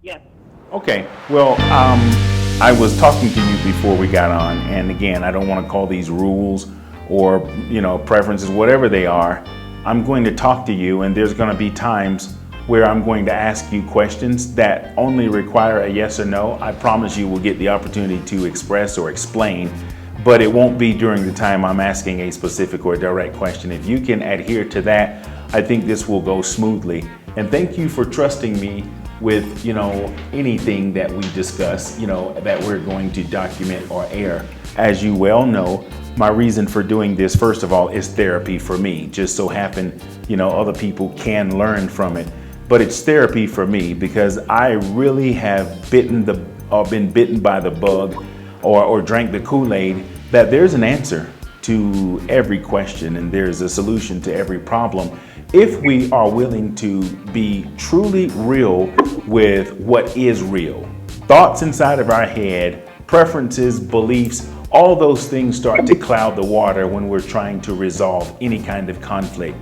Yes. Okay, well, I was talking to you before we got on, and again, I don't want to call these rules or, preferences, whatever they are. I'm going to talk to you, and there's going to be times where I'm going to ask you questions that only require a yes or no. I promise you will get the opportunity to express or explain, but it won't be during the time I'm asking a specific or direct question. If you can adhere to that, I think this will go smoothly. And thank you for trusting me with, anything that we discuss, that we're going to document or air. As you well know, my reason for doing this, first of all, is therapy for me. Just so happen, other people can learn from it. But it's therapy for me because I really have been bitten by the bug or drank the Kool-Aid that there's an answer to every question and there's a solution to every problem if we are willing to be truly real with what is real. Thoughts inside of our head, preferences, beliefs, all those things start to cloud the water when we're trying to resolve any kind of conflict.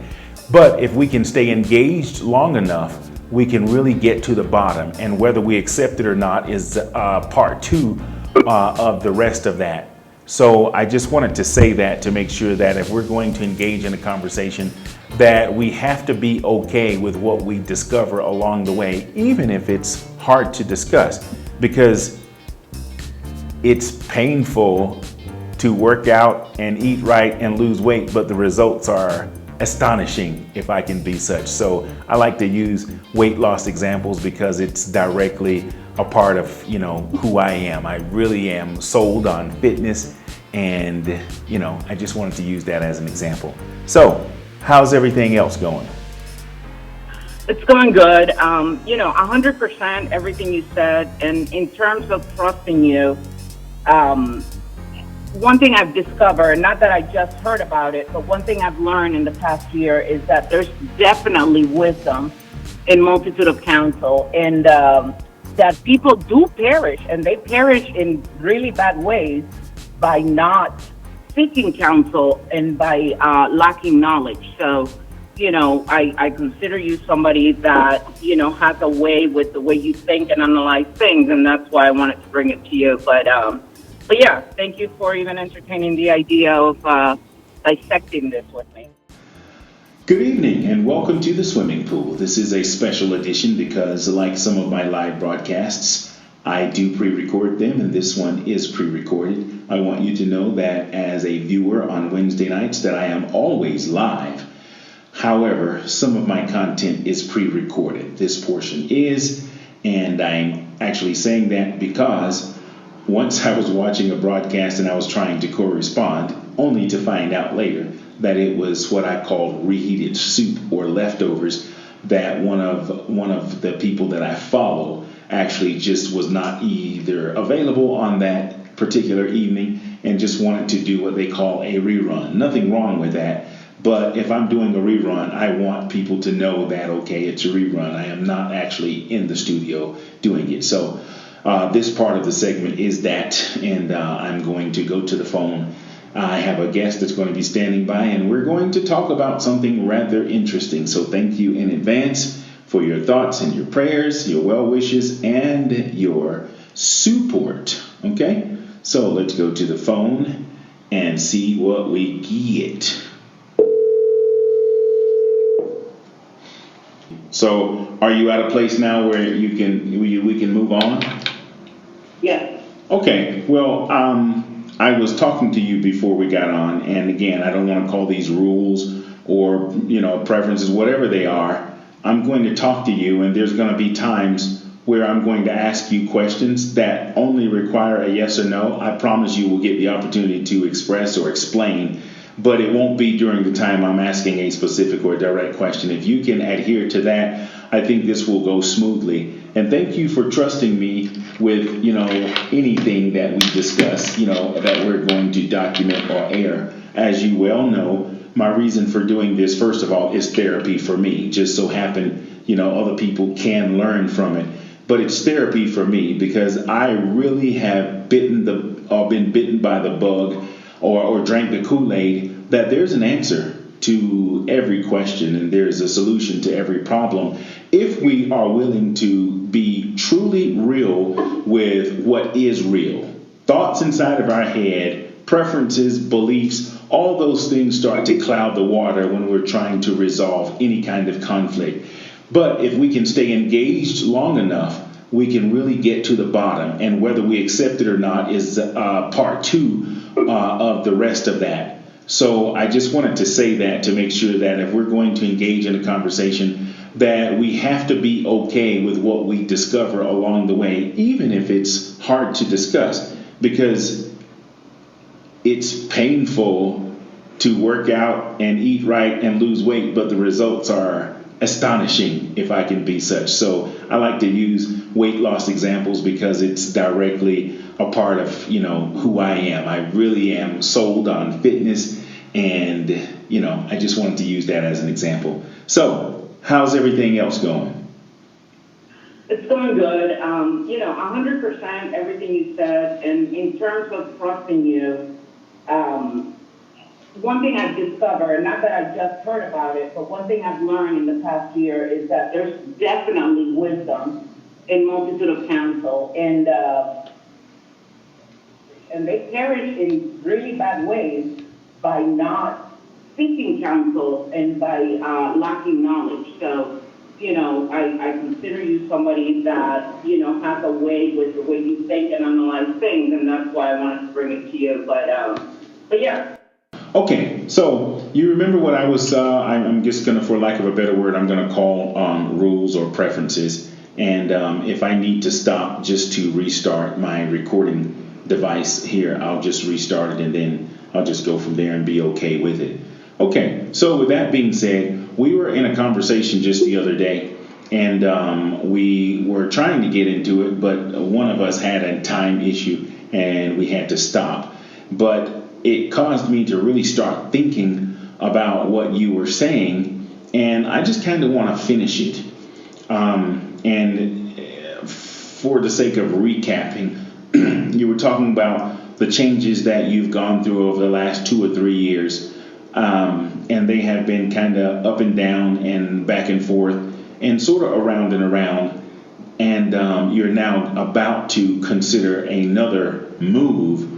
But if we can stay engaged long enough, we can really get to the bottom. And whether we accept it or not is part two of the rest of that. So I just wanted to say that to make sure that if we're going to engage in a conversation, that we have to be okay with what we discover along the way, even if it's hard to discuss, because it's painful to work out and eat right and lose weight, but the results are astonishing, if I can be such. So I like to use weight loss examples because it's directly a part of, who I am. I really am sold on fitness, and, I just wanted to use that as an example. So how's everything else going? It's going good. 100% everything you said. And in terms of trusting you, one thing I've discovered, not that I just heard about it, but one thing I've learned in the past year is that there's definitely wisdom in multitude of counsel, and that people do perish, and they perish in really bad ways by not seeking counsel and by lacking knowledge. So, I consider you somebody that, has a way with the way you think and analyze things, and that's why I wanted to bring it to you. But yeah, thank you for even entertaining the idea of dissecting this with me. Good evening and welcome to the swimming pool. This is a special edition because, like some of my live broadcasts, I do pre-record them, and this one is pre-recorded. I want you to know that as a viewer on Wednesday nights that I am always live. However, some of my content is pre-recorded. This portion is, and I'm actually saying that because once I was watching a broadcast and I was trying to correspond, only to find out later that it was what I called reheated soup or leftovers, that one of the people that I follow actually just was not either available on that particular evening and just wanted to do what they call a rerun. Nothing wrong with that. But if I'm doing a rerun, I want people to know that, okay, it's a rerun. I am not actually in the studio doing it. So this part of the segment is that, and I'm going to go to the phone. I have a guest that's going to be standing by, and we're going to talk about something rather interesting. So thank you in advance for your thoughts and your prayers, your well wishes, and your support. Okay? So let's go to the phone and see what we get. So are you at a place now where we can move on? Yeah. Okay. Well, I was talking to you before we got on, and again, I don't want to call these rules or, preferences, whatever they are. I'm going to talk to you, and there's going to be times where I'm going to ask you questions that only require a yes or no. I promise you will get the opportunity to express or explain, but it won't be during the time I'm asking a specific or direct question. If you can adhere to that, I think this will go smoothly. And thank you for trusting me with, anything that we discuss, that we're going to document or air. As you well know, my reason for doing this, first of all, is therapy for me. Just so happen, other people can learn from it. But it's therapy for me because I really have been bitten by the bug or drank the Kool-Aid that there's an answer to every question and there's a solution to every problem if we are willing to be truly what is real. Thoughts inside of our head, preferences, beliefs, all those things start to cloud the water when we're trying to resolve any kind of conflict. But if we can stay engaged long enough, we can really get to the bottom. And whether we accept it or not is part two of the rest of that. So I just wanted to say that to make sure that if we're going to engage in a conversation, that we have to be okay with what we discover along the way, even if it's hard to discuss, because it's painful to work out and eat right and lose weight, but the results are astonishing, if I can be such. So I like to use weight loss examples because it's directly a part of, who I am. I really am sold on fitness, and, I just wanted to use that as an example. So how's everything else going? It's going good. 100% everything you said. And in terms of trusting you, one thing I've discovered, not that I just heard about it, but one thing I've learned in the past year is that there's definitely wisdom in multitude of counsel. And they perish in really bad ways by not seeking counsel and by lacking knowledge. So, I consider you somebody that, has a way with the way you think and analyze things, and that's why I wanted to bring it to you. But yeah. Okay, so you remember what I was, I'm just going to, for lack of a better word, I'm going to call rules or preferences. And if I need to stop just to restart my recording device here, I'll just restart it and then I'll just go from there and be okay with it. Okay, so with that being said, we were in a conversation just the other day, and we were trying to get into it, but one of us had a time issue and we had to stop. But it caused me to really start thinking about what you were saying, and I just kind of want to finish it. And for the sake of recapping, you were talking about the changes that you've gone through over the last 2 or 3 years, and they have been kind of up and down and back and forth and sort of around and around, and you're now about to consider another move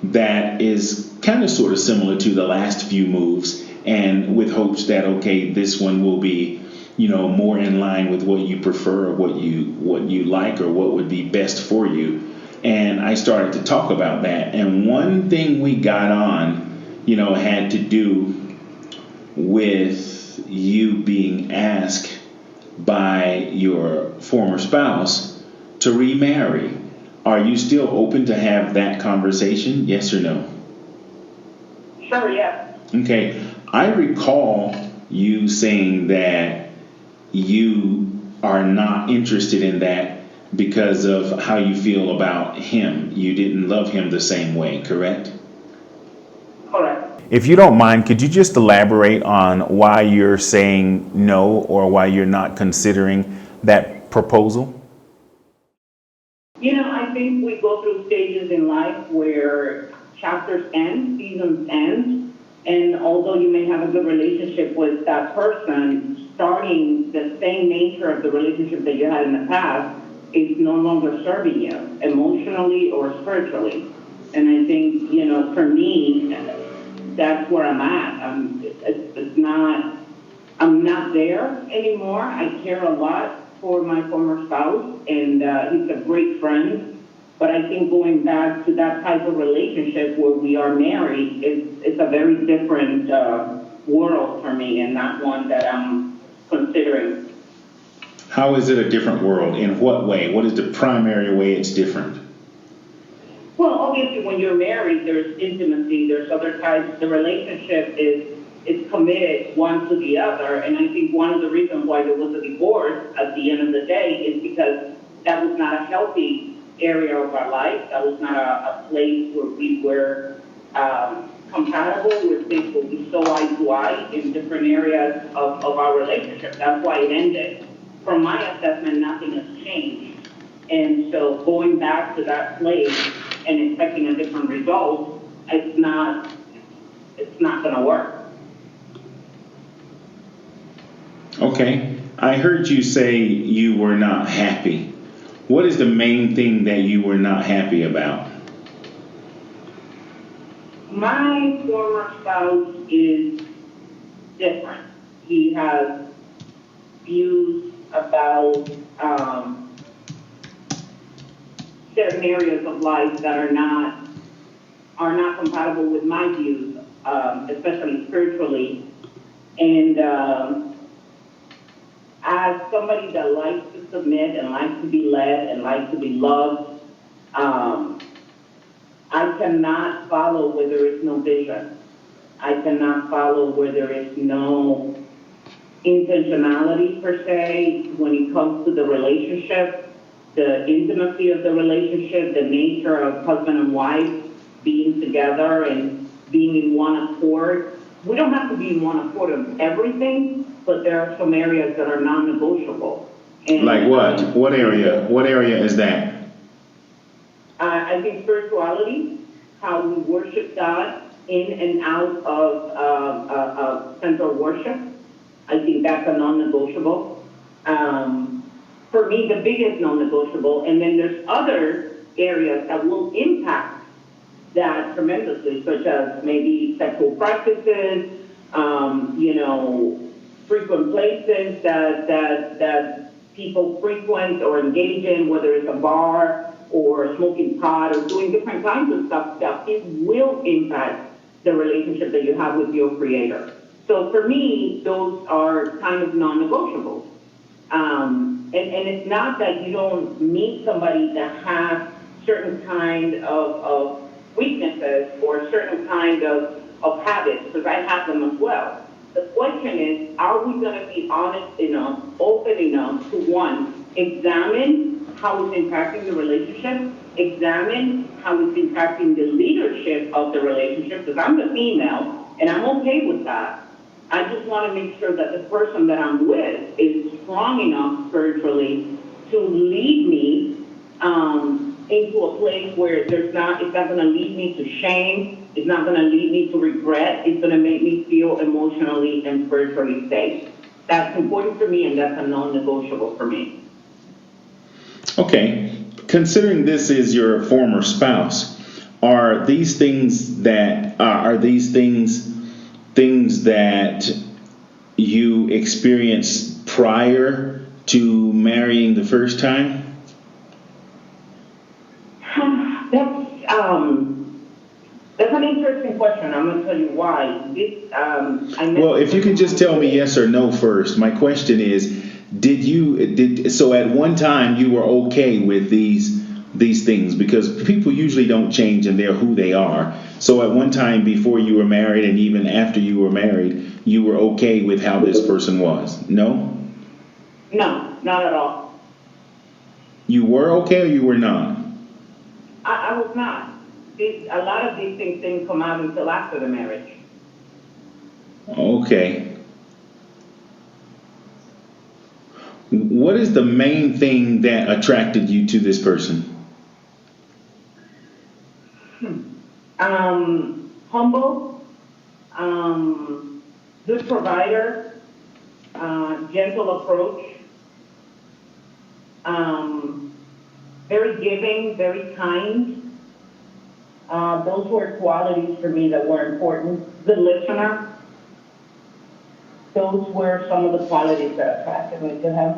that is kind of sort of similar to the last few moves, and with hopes that, okay, this one will be, more in line with what you prefer or what you like or what would be best for you. And I started to talk about that. And one thing we got on, had to do with you being asked by your former spouse to remarry. Are you still open to have that conversation? Yes or no? Sure, yeah. Okay. I recall you saying that you are not interested in that because of how you feel about him. You didn't love him the same way, correct? Correct. If you don't mind, could you just elaborate on why you're saying no or why you're not considering that proposal? I think we go through stages in life where chapters end, seasons end, and although you may have a good relationship with that person, starting the same nature of the relationship that you had in the past is no longer serving you emotionally or spiritually. And I think, for me, that's where I'm at. I'm not there anymore. I care a lot for my former spouse, and he's a great friend. But I think going back to that type of relationship where we are married is a very different world for me, and not one that I'm considering. How is it a different world? In what way? What is the primary way it's different? Well, obviously, when you're married, there's intimacy, there's other types. The relationship is committed one to the other, and I think one of the reasons why there was a divorce at the end of the day is because that was not a healthy area of our life. That was not a place where we were compatible, where things would be so eye to eye in different areas of our relationship. That's why it ended. From my assessment, nothing has changed. And so going back to that place and expecting a different result, it's not going to work. Okay. I heard you say you were not happy What is the main thing that you were not happy about? My former spouse is different. He has views about certain areas of life that are not compatible with my views, especially spiritually. And as somebody that likes to submit and likes to be led and likes to be loved, I cannot follow where there is no vision. I cannot follow where there is no intentionality per se when it comes to the relationship, the intimacy of the relationship, the nature of husband and wife being together and being in one accord. We don't have to be in one accord on everything, but there are some areas that are non-negotiable. And, Like what? What area? What area is that? I think spirituality, how we worship God in and out of central worship, I think that's a non-negotiable. For me, the biggest non-negotiable, and then there's other areas that will impact that tremendously, such as maybe sexual practices, frequent places that people frequent or engage in, whether it's a bar or smoking pot or doing different kinds of stuff, that it will impact the relationship that you have with your creator. So for me, those are kind of non-negotiables. And it's not that you don't meet somebody that has certain kind of weaknesses or certain kind of habits, because I have them as well. The question is, are we going to be honest enough, open enough to, one, examine how it's impacting the relationship, examine how it's impacting the leadership of the relationship, because I'm the female, and I'm okay with that. I just want to make sure that the person that I'm with is strong enough spiritually to lead me into a place where it's not going to lead me to shame, it's not going to lead me to regret, it's going to make me feel emotionally and spiritually safe. That's important for me, and that's a non-negotiable for me. Okay. Considering this is your former spouse, are these things that you experienced prior to marrying the first time? That's an interesting question. I'm going to tell you why. Well, if you can just tell me yes or no first. My question is, so at one time you were okay with these things, because people usually don't change and they're who they are. So at one time before you were married and even after you were married, you were okay with how this person was? No? No, not at all. You were okay or you were not? I was not. A lot of these things didn't come out until after the marriage. Okay. What is the main thing that attracted you to this person? Humble, good provider, gentle approach, very giving, very kind. Those were qualities for me that were important. Good listener. Those were some of the qualities that attracted me to him.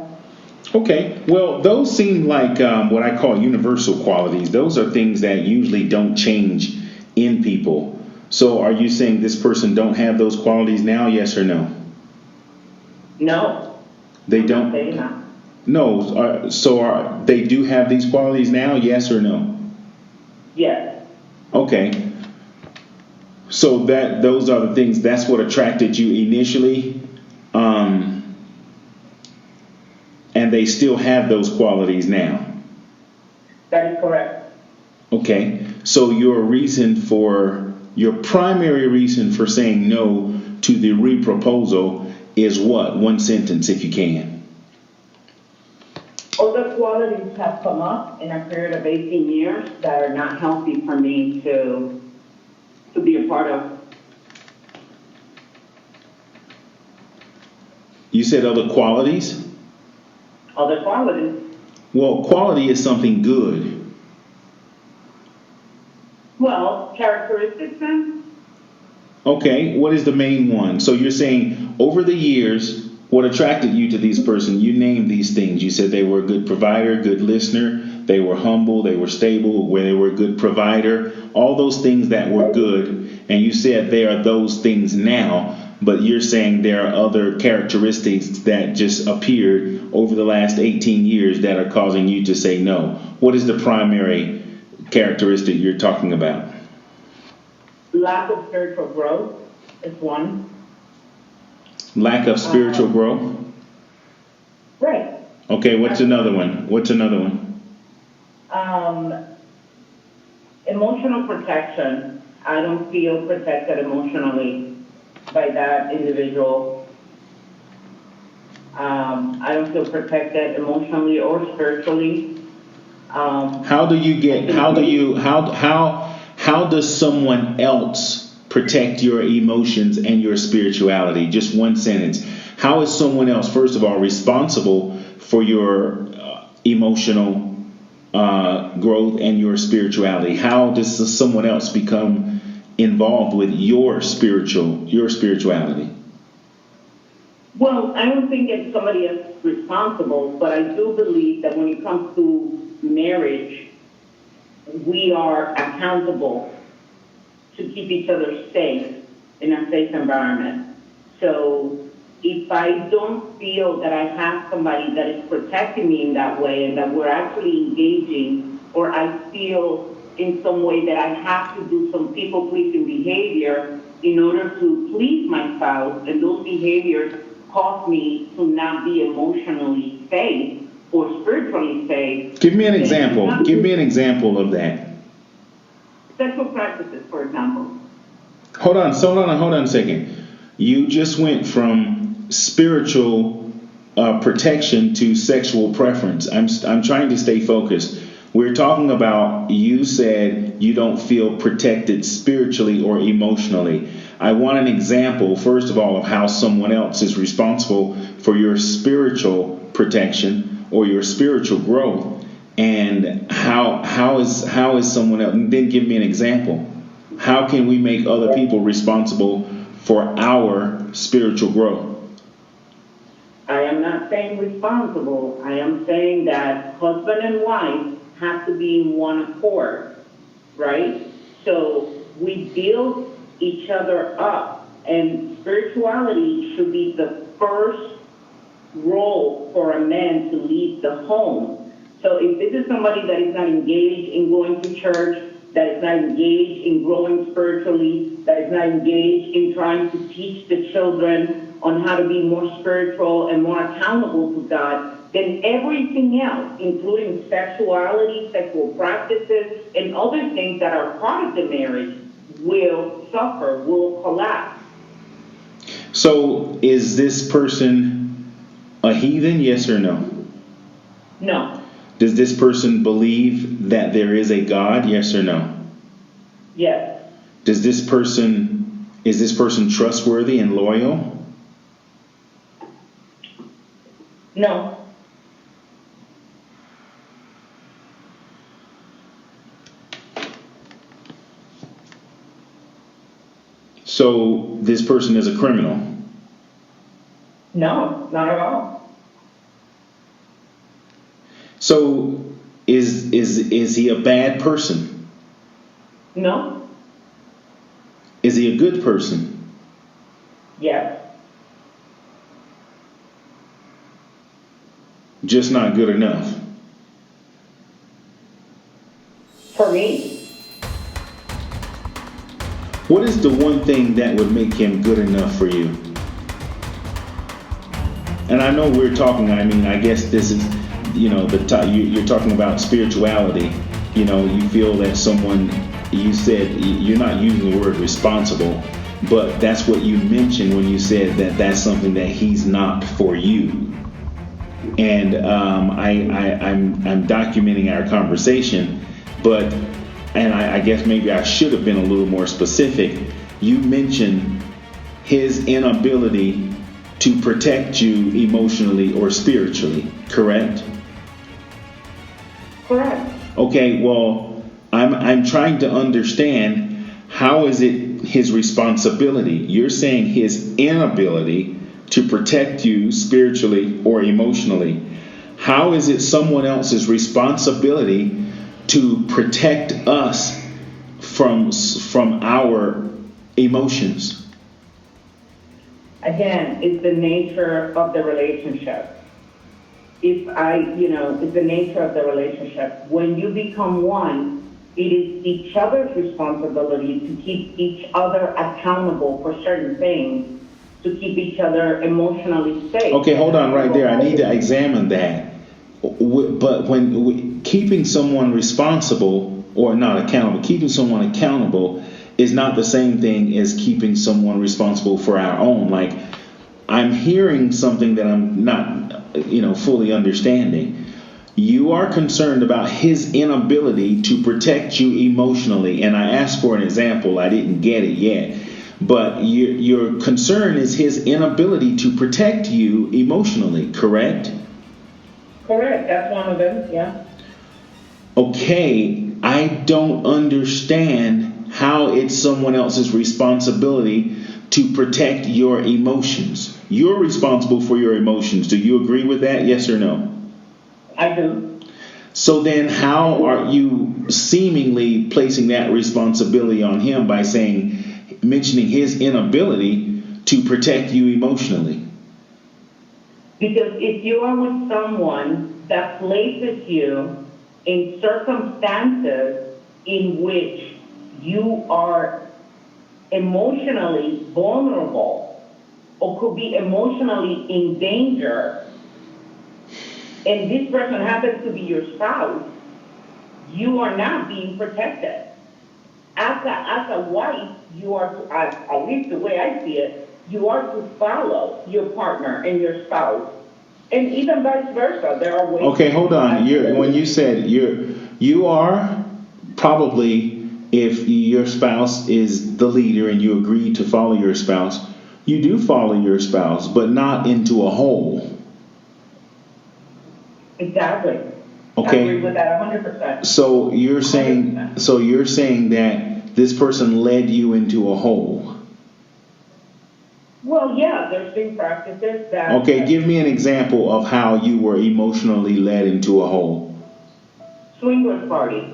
Okay, well, those seem like what I call universal qualities. Those are things that usually don't change in people. So are you saying this person don't have those qualities now, yes or no? No. They don't? I'm saying that. No, they do have these qualities now, yes or no? Yes. Okay. So those are the things, that's what attracted you initially, and they still have those qualities now. That is correct. Okay. So your primary reason for saying no to the reproposal is what? One sentence, if you can. Other qualities have come up in a period of 18 years that are not healthy for me to be a part of. You said other qualities? Other qualities. Well, quality is something good. Well, characteristics then? Okay, what is the main one? So you're saying over the years, what attracted you to these person? You named these things. You said they were a good provider, good listener, they were humble, they were stable, where they were a good provider, all those things that were good. And you said they are those things now, but you're saying there are other characteristics that just appeared over the last 18 years that are causing you to say no. What is the primary characteristic you're talking about? Lack of spiritual growth is one. Lack of spiritual growth? Right. Okay, what's another one? Emotional protection. I don't feel protected emotionally by that individual. I don't feel protected emotionally or spiritually. How does someone else protect your emotions and your spirituality? Just one sentence. How is someone else, first of all, responsible for your emotional growth and your spirituality? How does someone else become involved with your spirituality? Well, I don't think it's somebody else responsible, but I do believe that when it comes to marriage, we are accountable to keep each other safe in a safe environment. So if I don't feel that I have somebody that is protecting me in that way and that we're actually engaging, or I feel in some way that I have to do some people-pleasing behavior in order to please my spouse, and those behaviors cause me to not be emotionally safe or spiritually safe. Give me an example. Give me an example of that. Sexual practices, for example. Hold on a second. You just went from spiritual protection to sexual preference. I'm trying to stay focused. We're talking about, you said you don't feel protected spiritually or emotionally. I want an example, first of all, of how someone else is responsible for your spiritual protection or your spiritual growth, and how is someone else. And then give me an example. How can we make other people responsible for our spiritual growth? I am not saying responsible. I am saying that husband and wife have to be in one accord, right? So we build each other up, and spirituality should be the first role for a man to lead the home. So if this is somebody that is not engaged in going to church, that is not engaged in growing spiritually, that is not engaged in trying to teach the children on how to be more spiritual and more accountable to God, then everything else, including sexuality, sexual practices, and other things that are part of the marriage, will suffer, will collapse. So is this person a heathen, yes or no? No. Does this person believe that there is a God, yes or no? Yes. Is this person trustworthy and loyal? No. So this person is a criminal? No, not at all. So is he a bad person? No. Is he a good person? Yes. Just not good enough? For me. What is the one thing that would make him good enough for you? And I know we're talking, I guess this is, you're talking about spirituality. You feel that someone, you said, you're not using the word responsible, but that's what you mentioned when you said that that's something that he's not for you. And I'm documenting our conversation, but I guess maybe I should have been a little more specific. You mentioned his inability to protect you emotionally or spiritually, correct? Correct. Okay, well, I'm trying to understand, how is it his responsibility? You're saying his inability to protect you spiritually or emotionally. How is it someone else's responsibility to protect us from our emotions? Again, it's the nature of the relationship. It's the nature of the relationship. When you become one, it is each other's responsibility to keep each other accountable for certain things, to keep each other emotionally safe. Okay, hold on right there. I need to examine that. But when keeping someone responsible, or not accountable, keeping someone accountable is not the same thing as keeping someone responsible for our own. Like, I'm hearing something that I'm not, fully understanding. You are concerned about his inability to protect you emotionally. And I asked for an example. I didn't get it yet. But your concern is his inability to protect you emotionally, correct? Correct. That's one of them, yeah. Okay, I don't understand how it's someone else's responsibility to protect your emotions. You're responsible for your emotions. Do you agree with that? Yes or no? I do. So then how are you seemingly placing that responsibility on him by mentioning his inability to protect you emotionally? Because if you are with someone that places you in circumstances in which you are emotionally vulnerable or could be emotionally in danger, and this person happens to be your spouse, you are not being protected. As a wife, you are to, at least the way I see it, you are to follow your partner and your spouse, and even vice versa. There are ways. Okay, hold on. When you said you are probably, if your spouse is the leader and you agree to follow your spouse, you do follow your spouse, but not into a hole. Exactly. Okay. I agree with that 100%. So you're saying 100%. That this person led you into a hole. Well, yeah, there's been practices that. Okay, give me an example of how you were emotionally led into a hole. Swingers party.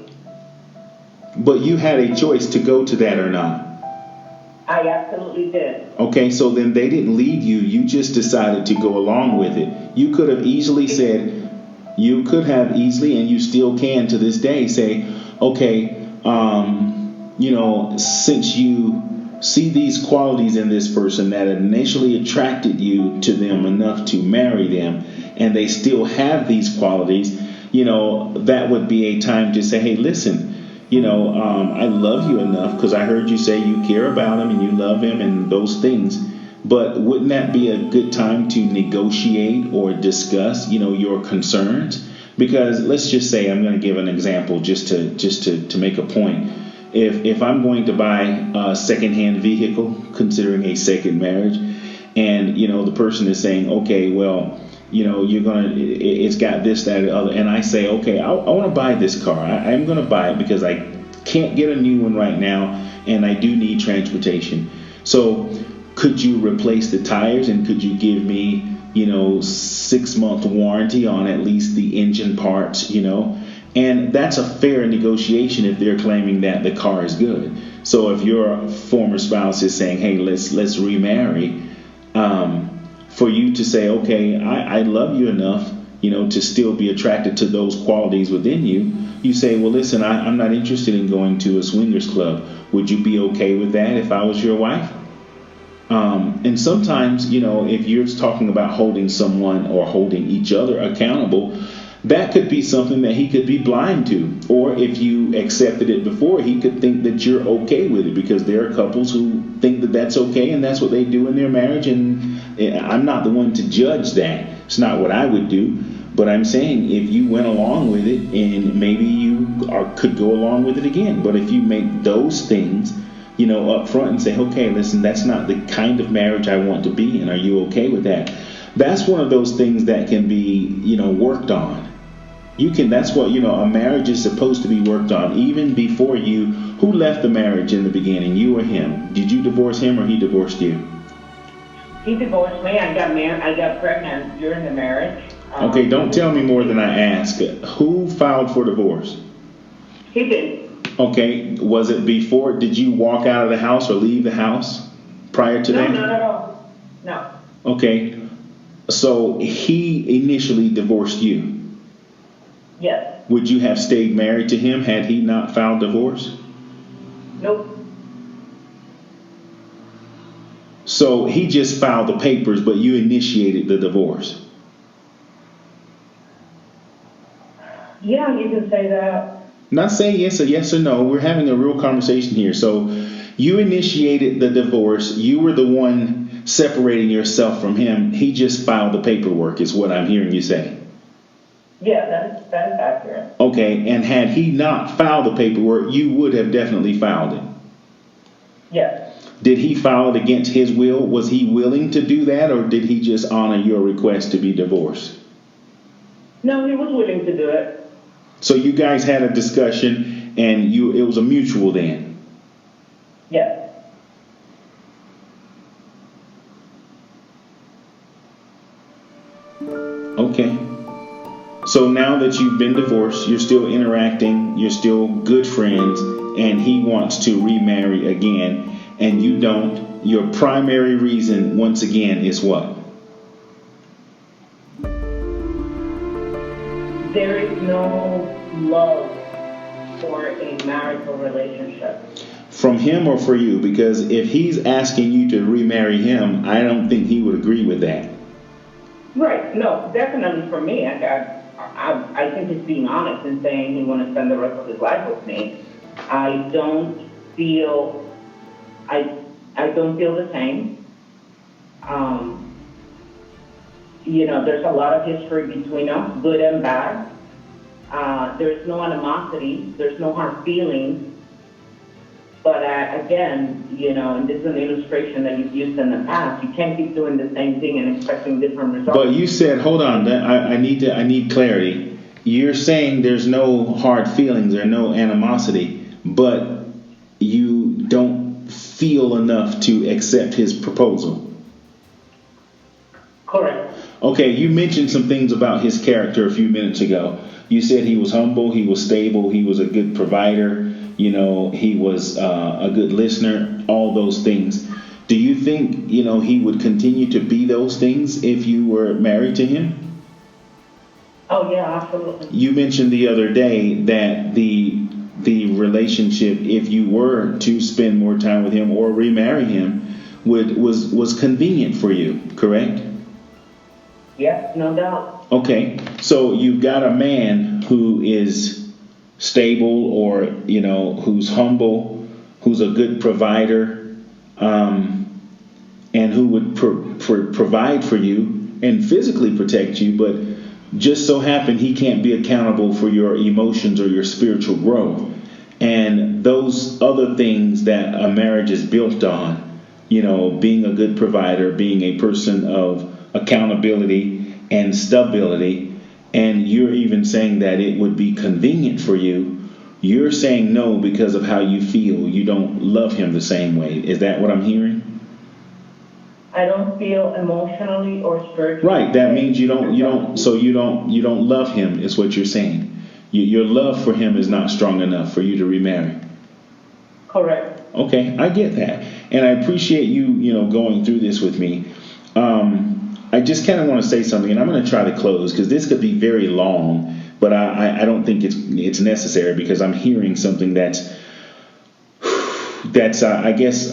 But you had a choice to go to that or not. I absolutely did. Okay, so then they didn't lead you. You just decided to go along with it. You could have easily said, and you still can to this day, say, okay, since you see these qualities in this person that initially attracted you to them enough to marry them, and they still have these qualities, that would be a time to say, hey, listen, I love you enough because I heard you say you care about him and you love him and those things. But wouldn't that be a good time to negotiate or discuss, your concerns? Because let's just say, I'm going to give an example just to make a point. If I'm going to buy a secondhand vehicle, considering a second marriage, and the person is saying, okay, well, it's got this, that, and the other, and I say, okay, I want to buy this car. I'm going to buy it because I can't get a new one right now, and I do need transportation. So could you replace the tires, and could you give me 6-month warranty on at least the engine parts, And that's a fair negotiation if they're claiming that the car is good. So if your former spouse is saying, hey, let's remarry, for you to say, okay, I love you enough, to still be attracted to those qualities within you. You say, well, listen, I'm not interested in going to a swingers club. Would you be okay with that if I was your wife? And sometimes, if you're talking about holding someone or holding each other accountable, that could be something that he could be blind to. Or if you accepted it before, he could think that you're okay with it, because there are couples who think that that's okay and that's what they do in their marriage. And I'm not the one to judge that. It's not what I would do. But I'm saying if you went along with it, and maybe you could go along with it again. But if you make those things, up front and say, okay, listen, that's not the kind of marriage I want to be in. Are you okay with that? That's one of those things that can be, worked on. You can, that's what, a marriage is supposed to be worked on. Even before you, who left the marriage in the beginning, you or him? Did you divorce him or he divorced you? He divorced me. I got pregnant during the marriage. Okay, don't tell me more than I ask. Who filed for divorce? He did. Okay, was it before, did you walk out of the house or leave the house prior to that? No, not at all. No. Okay, so he initially divorced you. Yes. Would you have stayed married to him had he not filed divorce? Nope. So he just filed the papers, but you initiated the divorce. Yeah, you can say that. Not saying yes or no. We're having a real conversation here. So you initiated the divorce. You were the one separating yourself from him. He just filed the paperwork, is what I'm hearing you say. Yeah, that is accurate. Okay, and had he not filed the paperwork, you would have definitely filed it. Yes. Did he file it against his will? Was he willing to do that, or did he just honor your request to be divorced? No, he was willing to do it. So you guys had a discussion, and it was a mutual then? Yes. Okay. So now that you've been divorced, you're still interacting, you're still good friends, and he wants to remarry again, and you don't. Your primary reason, once again, is what? There is no love for a marital relationship. From him or for you? Because if he's asking you to remarry him, I don't think he would agree with that. Right. No, definitely for me. I think he's being honest and saying he wants to spend the rest of his life with me. I don't feel the same. There's a lot of history between us, good and bad. There's no animosity. There's no hard feelings. But again, and this is an illustration that you've used in the past, you can't keep doing the same thing and expecting different results. But you said, hold on, I need clarity. You're saying there's no hard feelings or no animosity, but you don't feel enough to accept his proposal. Correct. Okay, you mentioned some things about his character a few minutes ago. You said he was humble, he was stable, he was a good provider, he was a good listener, all those things. Do you think, he would continue to be those things if you were married to him? Oh, yeah, absolutely. You mentioned the other day that the relationship, if you were to spend more time with him or remarry him, was convenient for you, correct? Yes, no doubt. Okay, so you've got a man who is stable or, who's humble, who's a good provider, and who would provide for you and physically protect you, but just so happen he can't be accountable for your emotions or your spiritual growth. And those other things that a marriage is built on, being a good provider, being a person of accountability and stability, and you're even saying that it would be convenient for you, you're saying no because of how you feel. You don't love him the same way. Is that what I'm hearing? I don't feel emotionally or spiritually. Right. That means you don't love him is what you're saying. Your love for him is not strong enough for you to remarry. Correct. Okay, I get that. And I appreciate you, going through this with me. I just kind of want to say something, and I'm going to try to close because this could be very long, but I don't think it's necessary because I'm hearing something that's I guess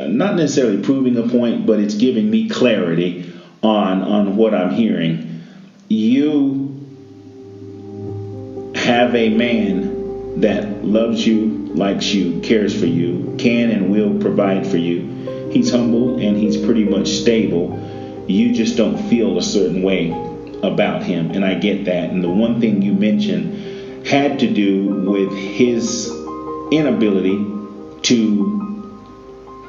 not necessarily proving a point, but it's giving me clarity on what I'm hearing. You have a man that loves you, likes you, cares for you, can and will provide for you. He's humble and he's pretty much stable. You just don't feel a certain way about him, and I get that. And the one thing you mentioned had to do with his inability to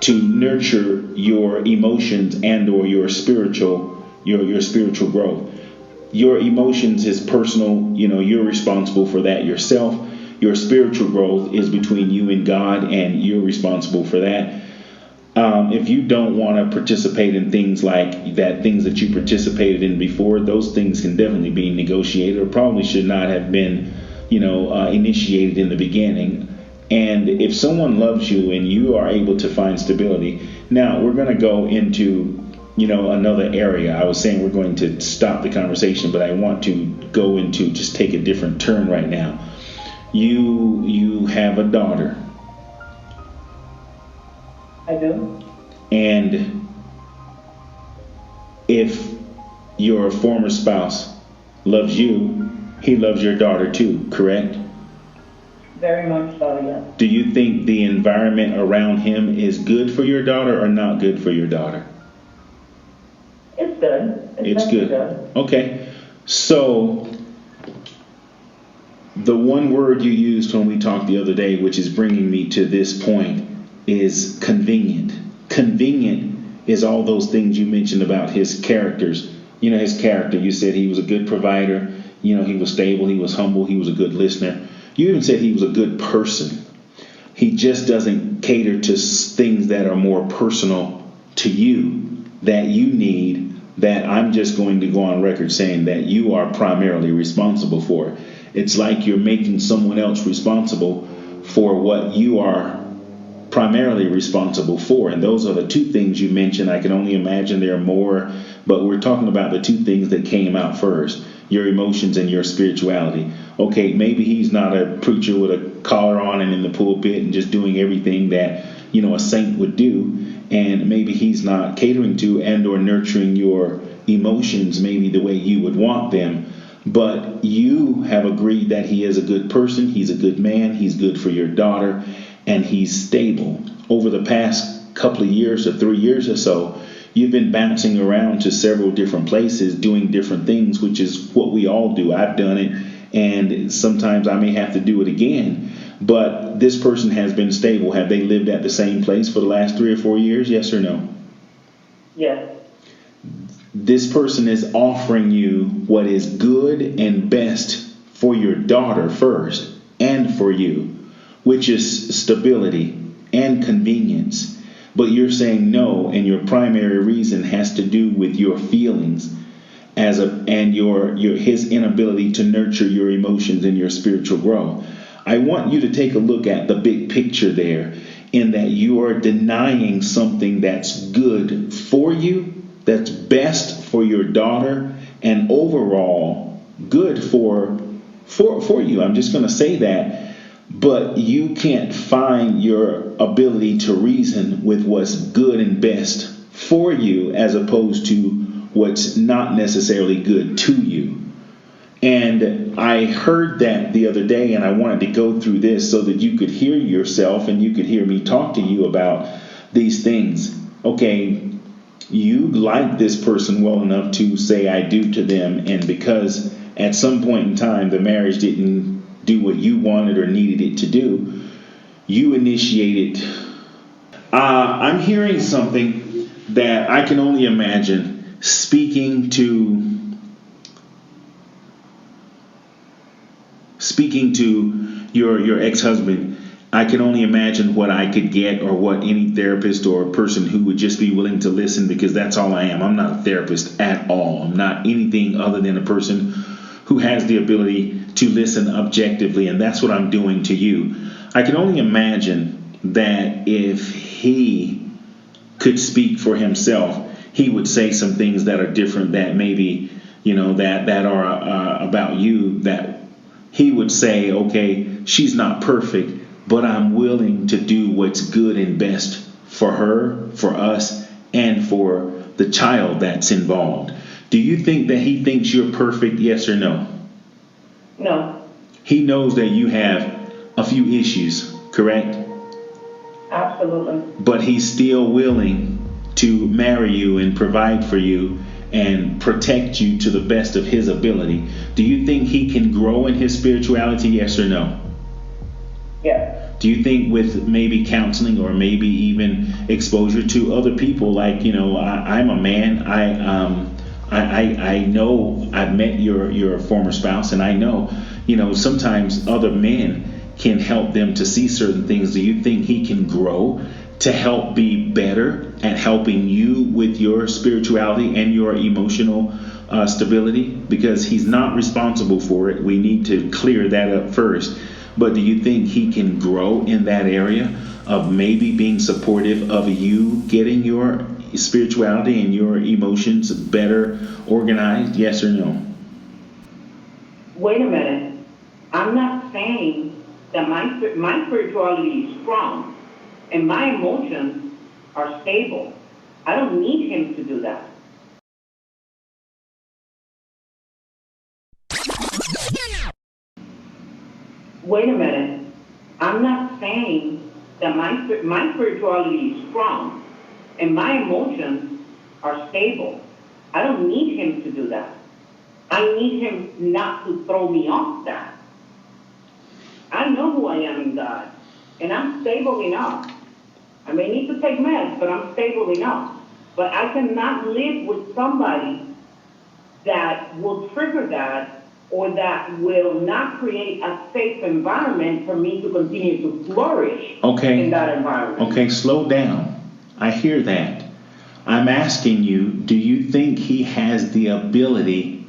nurture your emotions and or your spiritual growth. your emotions is personal. You're responsible for that yourself. Your spiritual growth is between you and God, and you're responsible for that. If you don't want to participate in things like that, things that you participated in before, those things can definitely be negotiated, or probably should not have been, initiated in the beginning. And if someone loves you and you are able to find stability, now we're going to go into, another area. I was saying we're going to stop the conversation, but I want to go into just take a different turn right now. You have a daughter. I do. And if your former spouse loves you, he loves your daughter too, correct? Very much so, yes. Do you think the environment around him is good for your daughter or not good for your daughter? It's good. It's good. Okay. So the one word you used when we talked the other day, which is bringing me to this point, is convenient. Convenient is all those things you mentioned about his characters. His character, you said he was a good provider. He was stable. He was humble. He was a good listener. You even said he was a good person. He just doesn't cater to things that are more personal to you, that you need, that I'm just going to go on record saying that you are primarily responsible for. It's like you're making someone else responsible for what you are primarily responsible for. And those are the two things you mentioned. I can only imagine there are more, but we're talking about the two things that came out first, your emotions and your spirituality. Okay, maybe he's not a preacher with a collar on and in the pulpit and just doing everything that, a saint would do. And maybe he's not catering to and or nurturing your emotions maybe the way you would want them. But you have agreed that he is a good person. He's a good man. He's good for your daughter. And he's stable. Over the past couple of years or 3 years or so, you've been bouncing around to several different places doing different things, which is what we all do. I've done it, and sometimes I may have to do it again. But this person has been stable. Have they lived at the same place for the last 3 or 4 years? Yes or no? Yes. This person is offering you what is good and best for your daughter first and for you, which is stability and convenience. But you're saying no, and your primary reason has to do with your feelings and your his inability to nurture your emotions and your spiritual growth. I want you to take a look at the big picture there, in that you are denying something that's good for you, that's best for your daughter, and overall good for you. I'm just going to say that. But you can't find your ability to reason with what's good and best for you as opposed to what's not necessarily good to you. And I heard that the other day, and I wanted to go through this so that you could hear yourself and you could hear me talk to you about these things. Okay, you like this person well enough to say I do to them, and because at some point in time the marriage didn't do what you wanted or needed it to do, you initiated. I'm hearing something that I can only imagine speaking to your ex-husband. I can only imagine what I could get, or what any therapist or person who would just be willing to listen, because that's all I am. I'm not a therapist at all. I'm not anything other than a person who has the ability to listen objectively, and that's what I'm doing to you. I can only imagine that if he could speak for himself, he would say some things that are different, that maybe, that are about you, that he would say, okay, she's not perfect, but I'm willing to do what's good and best for her, for us, and for the child that's involved. Do you think that he thinks you're perfect, yes or no? No. He knows that you have a few issues, correct? Absolutely. But he's still willing to marry you and provide for you and protect you to the best of his ability. Do you think he can grow in his spirituality, yes or no? Yes. Do you think with maybe counseling or maybe even exposure to other people, like, I'm a man, I know I've met your former spouse, and I know, sometimes other men can help them to see certain things. Do you think he can grow to help be better at helping you with your spirituality and your emotional stability? Because he's not responsible for it. We need to clear that up first. But do you think he can grow in that area of maybe being supportive of you getting your spirituality and your emotions better organized? Yes or no? Wait a minute. I'm not saying that my spirituality is strong and my emotions are stable. I don't need him to do that. Wait a minute. I'm not saying that my spirituality is strong and my emotions are stable. I don't need him to do that. I need him not to throw me off that. I know who I am in God, and I'm stable enough. I may need to take meds, but I'm stable enough. But I cannot live with somebody that will trigger that or that will not create a safe environment for me to continue to flourish in that environment. Okay, slow down. I hear that. I'm asking you, do you think he has the ability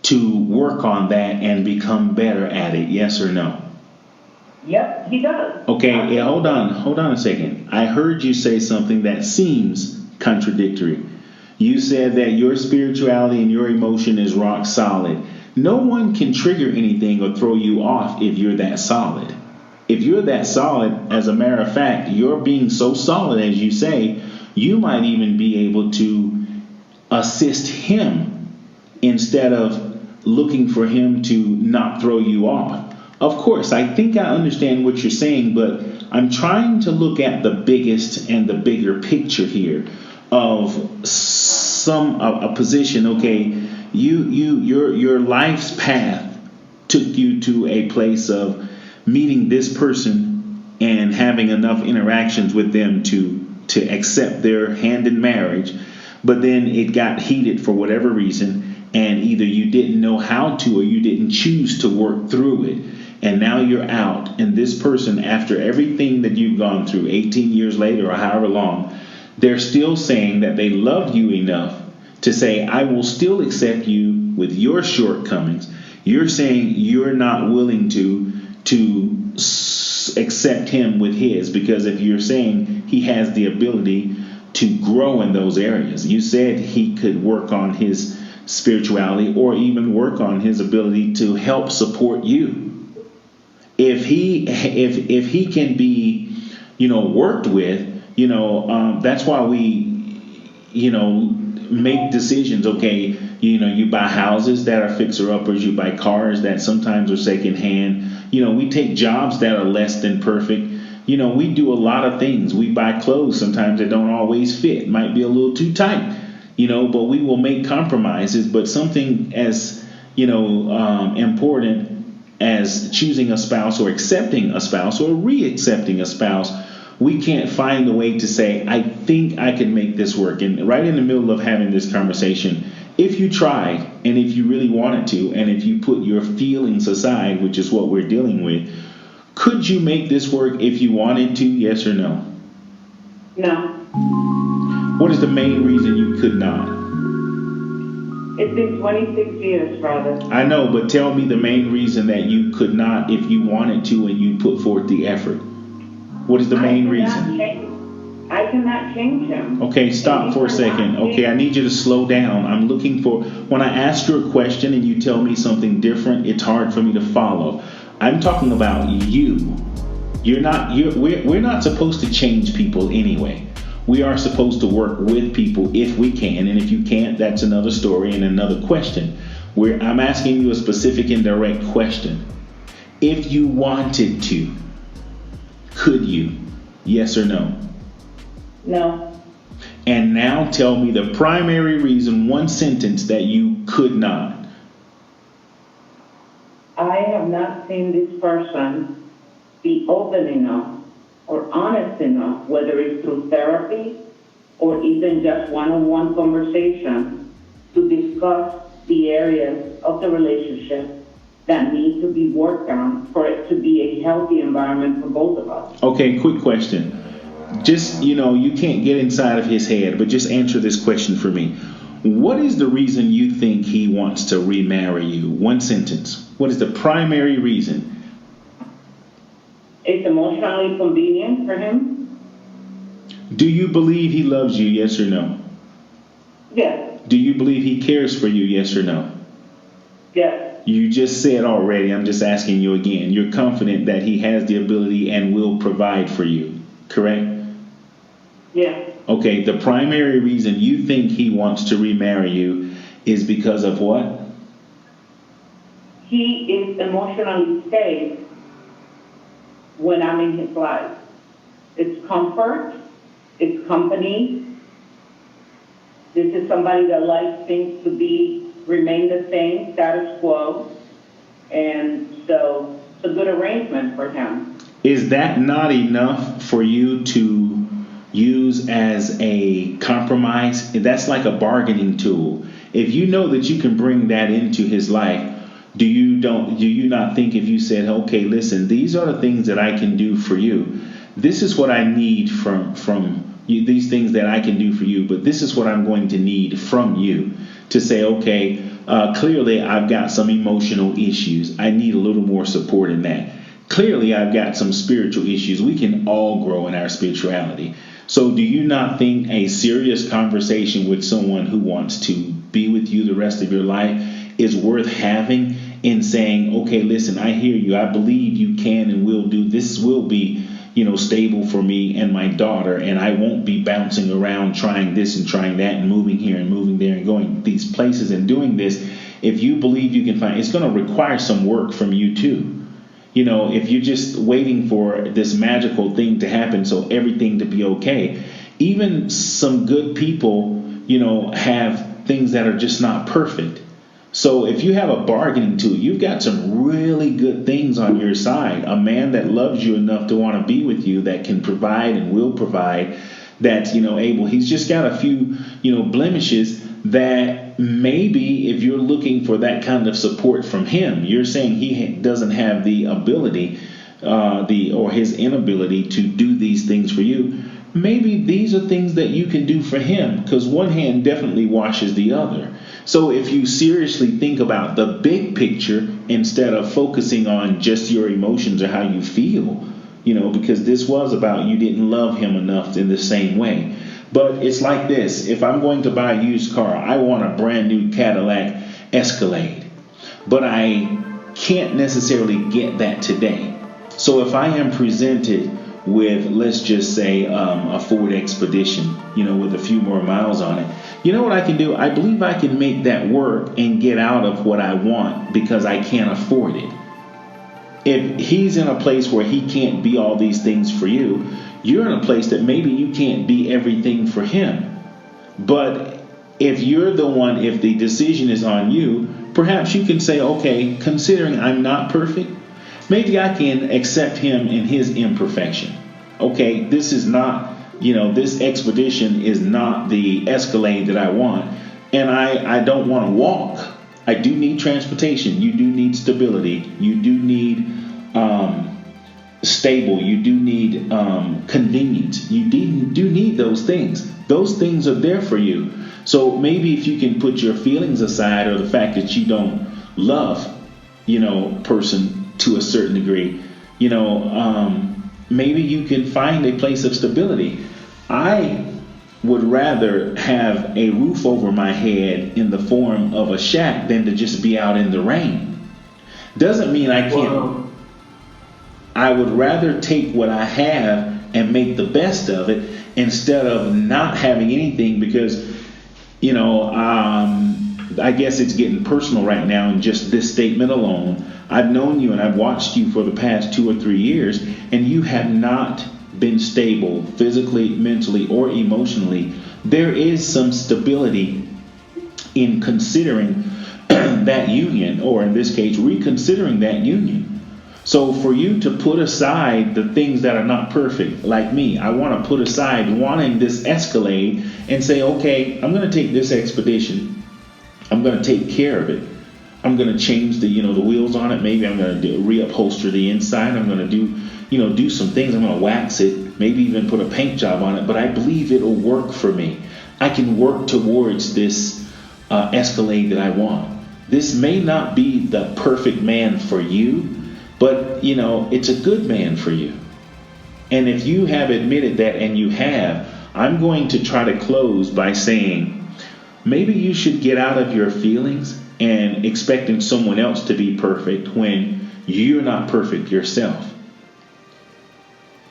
to work on that and become better at it? Yes or no? Yep, he does. Okay, hold on a second. I heard you say something that seems contradictory. You said that your spirituality and your emotion is rock solid. No one can trigger anything or throw you off if you're that solid. If you're that solid, as a matter of fact, you're being so solid, as you say, you might even be able to assist him instead of looking for him to not throw you off. Of course, I think I understand what you're saying, but I'm trying to look at the biggest and the bigger picture here of a position. Okay, your life's path took you to a place of meeting this person and having enough interactions with them to accept their hand in marriage, but then it got heated for whatever reason, and either you didn't know how to or you didn't choose to work through it. And now you're out, and this person, after everything that you've gone through, 18 years later or however long, they're still saying that they love you enough to say, I will still accept you with your shortcomings. You're saying you're not willing to accept him with his, because if you're saying he has the ability to grow in those areas, you said he could work on his spirituality or even work on his ability to help support you. If he can be, worked with, that's why we, make decisions. Okay, you buy houses that are fixer-uppers. You buy cars that sometimes are secondhand. We take jobs that are less than perfect. We do a lot of things. We buy clothes sometimes that don't always fit. Might be a little too tight, but we will make compromises. But something as, important as choosing a spouse or accepting a spouse or re-accepting a spouse, we can't find a way to say, I think I can make this work. And right in the middle of having this conversation, if you tried and if you really wanted to, and if you put your feelings aside, which is what we're dealing with, could you make this work if you wanted to? Yes or no? No. What is the main reason you could not? It's been 26 years, brother. I know, but tell me the main reason that you could not if you wanted to and you put forth the effort. What is the main reason? I cannot change him. Okay, stop for a second. Okay, I need you to slow down. I'm looking for, when I ask you a question and you tell me something different, it's hard for me to follow. I'm talking about you. We're not supposed to change people anyway. We are supposed to work with people if we can, and if you can't, that's another story and another question. I'm asking you a specific and direct question. If you wanted to, could you? Yes or no? No. And now tell me the primary reason, one sentence, that you could not. I have not seen this person be open enough or honest enough, whether it's through therapy or even just one-on-one conversation, to discuss the areas of the relationship that need to be worked on for it to be a healthy environment for both of us. Okay, quick question. Just, you can't get inside of his head, but just answer this question for me. What is the reason you think he wants to remarry you? One sentence. What is the primary reason? It's emotionally convenient for him. Do you believe he loves you, yes or no? Yes. Do you believe he cares for you, yes or no? Yes. You just said already, I'm just asking you again. You're confident that he has the ability and will provide for you, correct? Yes. Okay, the primary reason you think he wants to remarry you is because of what? He is emotionally safe when I'm in his life. It's comfort, it's company. This is somebody that likes things to remain the same, status quo. And so it's a good arrangement for him. Is that not enough for you to use as a compromise? That's like a bargaining tool. If you know that you can bring that into his life, do you not think if you said, okay, listen, these are the things that I can do for you. This is what I need from you, these things that I can do for you, but this is what I'm going to need from you to say, okay, clearly I've got some emotional issues. I need a little more support in that. Clearly I've got some spiritual issues. We can all grow in our spirituality. So do you not think a serious conversation with someone who wants to be with you the rest of your life is worth having in saying, okay, listen, I hear you. I believe you can and will do this, will be, stable for me and my daughter. And I won't be bouncing around trying this and trying that and moving here and moving there and going these places and doing this. If you believe you can find, it's going to require some work from you too. If you're just waiting for this magical thing to happen so everything to be okay, even some good people, have things that are just not perfect. So if you have a bargaining tool, you've got some really good things on your side. A man that loves you enough to want to be with you, that can provide and will provide, that's, able. He's just got a few, blemishes that maybe if you're looking for that kind of support from him, you're saying he doesn't have the ability, or his inability to do these things for you. Maybe these are things that you can do for him, because one hand definitely washes the other. So if you seriously think about the big picture instead of focusing on just your emotions or how you feel, because this was about you didn't love him enough in the same way. But it's like this. If I'm going to buy a used car, I want a brand new Cadillac Escalade. But I can't necessarily get that today. So if I am presented with, let's just say, a Ford Expedition, with a few more miles on it, you know what I can do? I believe I can make that work and get out of what I want because I can't afford it. If he's in a place where he can't be all these things for you, you're in a place that maybe you can't be everything for him. But if you're the one, if the decision is on you, perhaps you can say, okay, considering I'm not perfect, maybe I can accept him in his imperfection. Okay, this is not, this expedition is not the Escalade that I want. And I don't want to walk. I do need transportation. You do need stability. You do need stable. You do need convenience. You do need those things. Those things are there for you. So maybe if you can put your feelings aside, or the fact that you don't love, person to a certain degree, maybe you can find a place of stability. I would rather have a roof over my head in the form of a shack than to just be out in the rain. Doesn't mean I can't. Wow. I would rather take what I have and make the best of it instead of not having anything, because, I guess it's getting personal right now in just this statement alone. I've known you and I've watched you for the past 2 or 3 years, and you have not been stable physically, mentally, or emotionally. There is some stability in considering that union, or in this case, reconsidering that union. So for you to put aside the things that are not perfect, like me, I want to put aside wanting this Escalade and say, okay, I'm going to take this expedition I'm going to take care of it. I'm going to change the wheels on it. Maybe I'm going to reupholster the inside. I'm going to do some things. I'm going to wax it, maybe even put a paint job on it. But I believe it'll work for me. I can work towards this Escalade that I want. This may not be the perfect man for you, but it's a good man for you. And if you have admitted that, and you have, I'm going to try to close by saying, maybe you should get out of your feelings and expecting someone else to be perfect when you're not perfect yourself.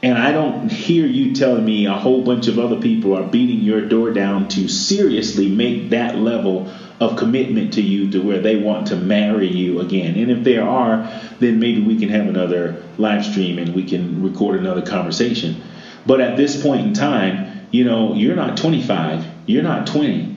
And I don't hear you telling me a whole bunch of other people are beating your door down to seriously make that level of commitment to you to where they want to marry you again. And if there are, then maybe we can have another live stream and we can record another conversation. But at this point in time, you're not 25, you're not 20.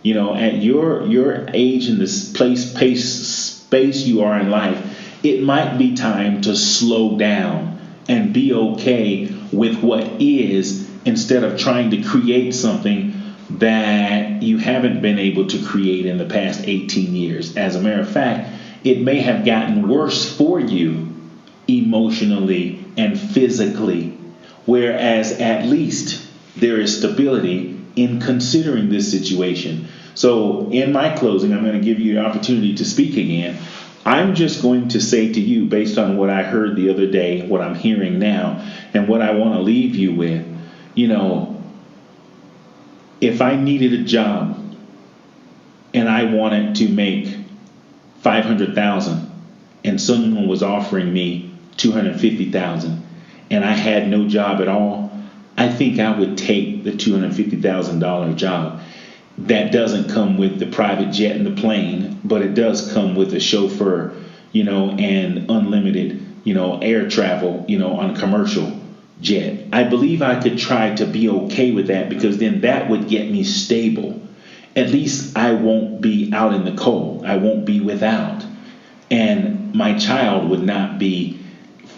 At your age and this space you are in life, it might be time to slow down and be okay with what is, instead of trying to create something that you haven't been able to create in the past 18 years. As a matter of fact, it may have gotten worse for you emotionally and physically, whereas at least there is stability in considering this situation. So in my closing, I'm going to give you the opportunity to speak again. I'm just going to say to you, based on what I heard the other day, what I'm hearing now, and what I want to leave you with, if I needed a job and I wanted to make $500,000 and someone was offering me $250,000 and I had no job at all, I think I would take the $250,000 job. That doesn't come with the private jet and the plane, but it does come with a chauffeur, and unlimited, air travel, on a commercial jet. I believe I could try to be okay with that, because then that would get me stable. At least I won't be out in the cold. I won't be without. And my child would not be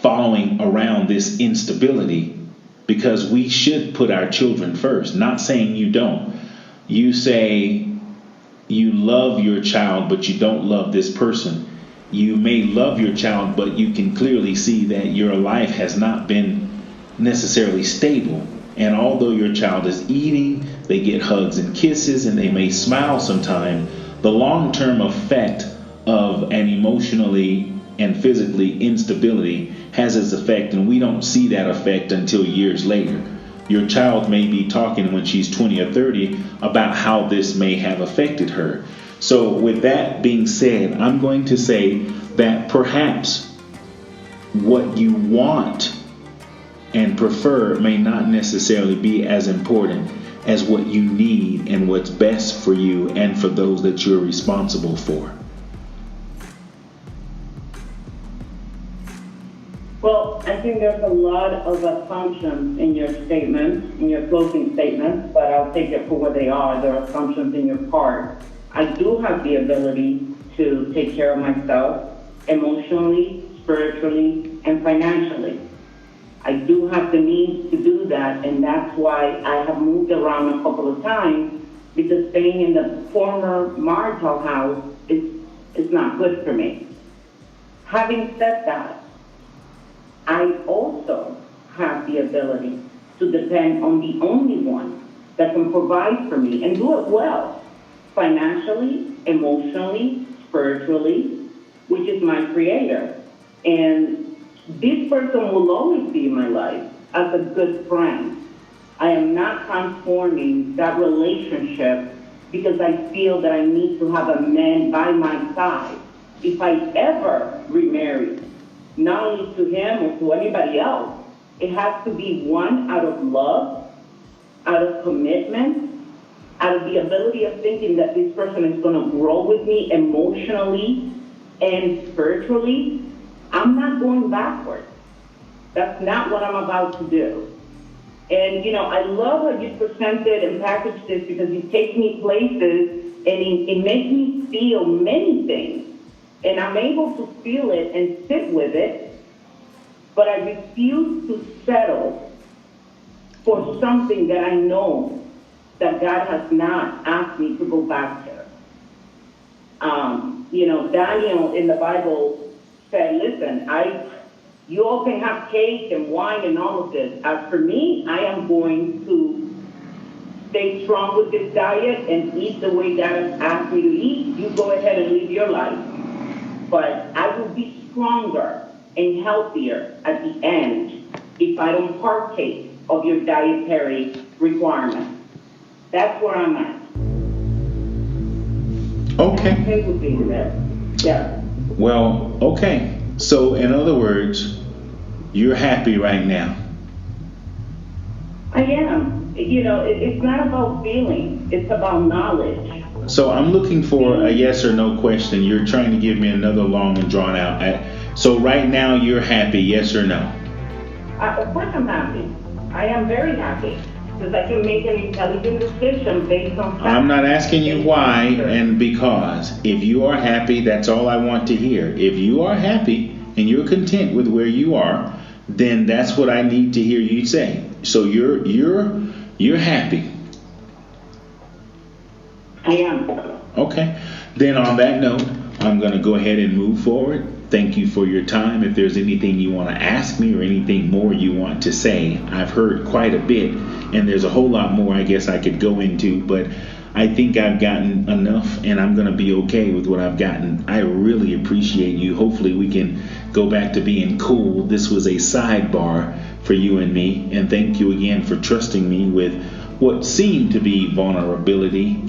following around this instability, because we should put our children first. Not saying you don't. You say you love your child, but you don't love this person. You may love your child, but you can clearly see that your life has not been necessarily stable. And although your child is eating, they get hugs and kisses, and they may smile sometime, the long-term effect of an emotionally and physically instability has its effect, and we don't see that effect until years later. Your child may be talking when she's 20 or 30 about how this may have affected her. So with that being said, I'm going to say that perhaps what you want and prefer may not necessarily be as important as what you need and what's best for you and for those that you're responsible for. Well, I think there's a lot of assumptions in your statement, in your closing statement, but I'll take it for what they are. They're assumptions in your part. I do have the ability to take care of myself emotionally, spiritually, and financially. I do have the means to do that, and that's why I have moved around a couple of times, because staying in the former marital house is not good for me. Having said that, I also have the ability to depend on the only one that can provide for me and do it well, financially, emotionally, spiritually, which is my Creator. And this person will always be in my life as a good friend. I am not transforming that relationship because I feel that I need to have a man by my side. If I ever remarry, not only to him or to anybody else, it has to be one out of love, out of commitment, out of the ability of thinking that this person is going to grow with me emotionally and spiritually. I'm not going backwards. That's not what I'm about to do. And, I love how you presented and packaged this, because you take me places and it makes me feel many things. And I'm able to feel it and sit with it, but I refuse to settle for something that I know that God has not asked me to go back to. Daniel in the Bible said, listen, you all can have cake and wine and all of this. As for me, I am going to stay strong with this diet and eat the way God asked me to eat. You go ahead and live your life. But I will be stronger and healthier at the end if I don't partake of your dietary requirements. That's where I'm at. Okay. I'm okay with being there. Yeah. Well, okay. So, in other words, you're happy right now. I am. It's not about feeling. It's about knowledge. So I'm looking for a yes or no question. You're trying to give me another long and drawn out. So right now you're happy, yes or no? Of course I'm happy. I am very happy because I can make an intelligent decision based on facts. I'm not asking you why and because. If you are happy, that's all I want to hear. If you are happy and you're content with where you are, then that's what I need to hear you say. So you're happy. I am. Okay. Then on that note, I'm going to go ahead and move forward. Thank you for your time. If there's anything you want to ask me or anything more you want to say, I've heard quite a bit, and there's a whole lot more I guess I could go into, but I think I've gotten enough, and I'm going to be okay with what I've gotten. I really appreciate you. Hopefully we can go back to being cool. This was a sidebar for you and me, and thank you again for trusting me with what seemed to be vulnerability.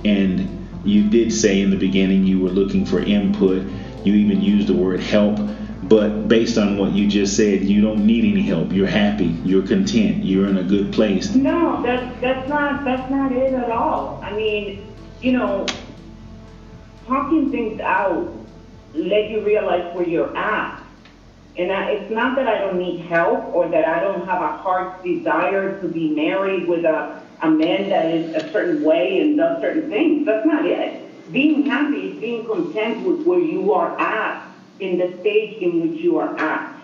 And you did say in the beginning you were looking for input. You even used the word help. But based on what you just said, you don't need any help. You're happy. You're content. You're in a good place. No, that's not it at all. I mean, talking things out let you realize where you're at. And it's not that I don't need help or that I don't have a heart's desire to be married with a man that is a certain way and does certain things. That's not it. Being happy is being content with where you are at in the stage in which you are at.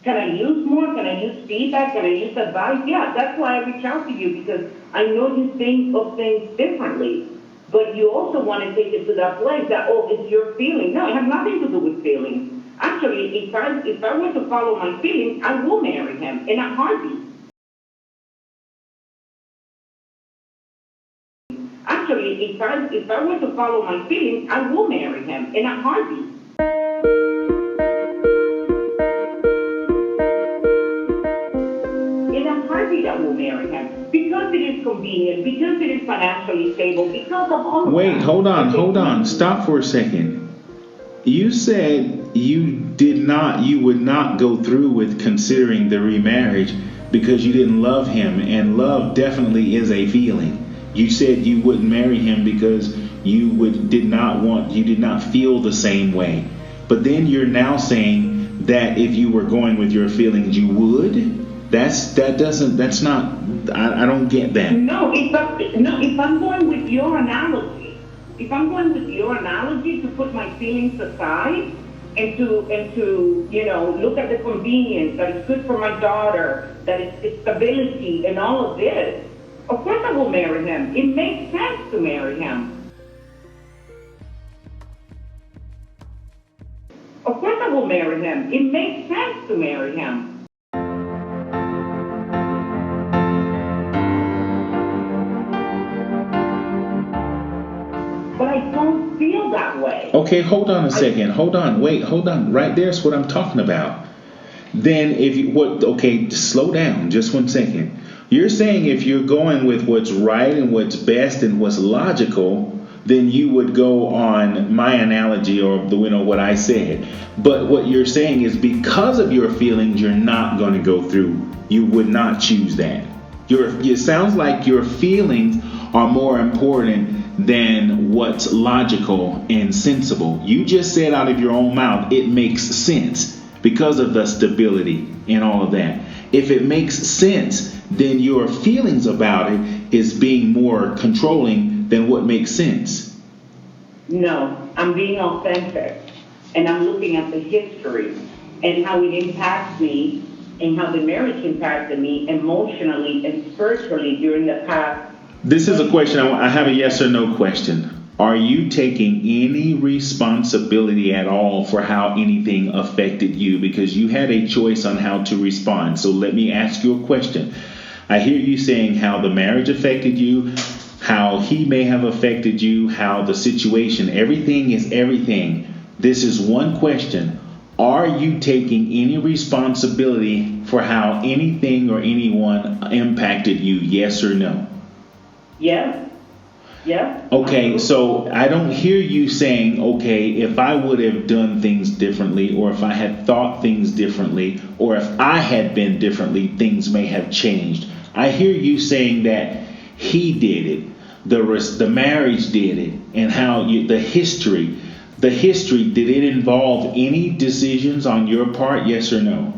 Can I use more? Can I use feedback? Can I use advice? Yeah, that's why I reach out to you, because I know you think of things differently. But you also want to take it to that place that, it's your feeling. No, it has nothing to do with feelings. Actually, if I were to follow my feelings, I will marry him in a heartbeat. Actually, if I were to follow my feelings, I will marry him in a heartbeat. In a heartbeat, I will marry him because it is convenient, because it is financially stable, because of all. Wait, hold on. Stop for a second. You said you would not go through with considering the remarriage because you didn't love him, and love definitely is a feeling. You said you wouldn't marry him because you did not feel the same way. But then you're now saying that if you were going with your feelings, you would. I don't get that. No, if I'm going with your analogy, to put my feelings aside and to look at the convenience that is good for my daughter, that is stability and all of this, of course I will marry him. It makes sense to marry him. Of course I will marry him. It makes sense to marry him. But I don't feel that way. Okay, hold on a second. Hold on. Right there's what I'm talking about. Then slow down just 1 second. You're saying if you're going with what's right and what's best and what's logical, then you would go on my analogy or what I said. But what you're saying is because of your feelings, you're not going to go through. You would not choose that. It sounds like your feelings are more important than what's logical and sensible. You just said out of your own mouth, it makes sense because of the stability and all of that. If it makes sense, then your feelings about it is being more controlling than what makes sense. No, I'm being authentic, and I'm looking at the history and how it impacts me and how the marriage impacted me emotionally and spiritually during the past. This is a question. I have a yes or no question. Are you taking any responsibility at all for how anything affected you? Because you had a choice on how to respond. So let me ask you a question. I hear you saying how the marriage affected you, how he may have affected you, how the situation, everything is everything. This is one question. Are you taking any responsibility for how anything or anyone impacted you? Yes or no? Yes. Yes. Okay, so I don't hear you saying, okay, if I would have done things differently, or if I had thought things differently, or if I had been differently, things may have changed. I hear you saying that he did it, the marriage did it, and how the history, did it involve any decisions on your part, yes or no?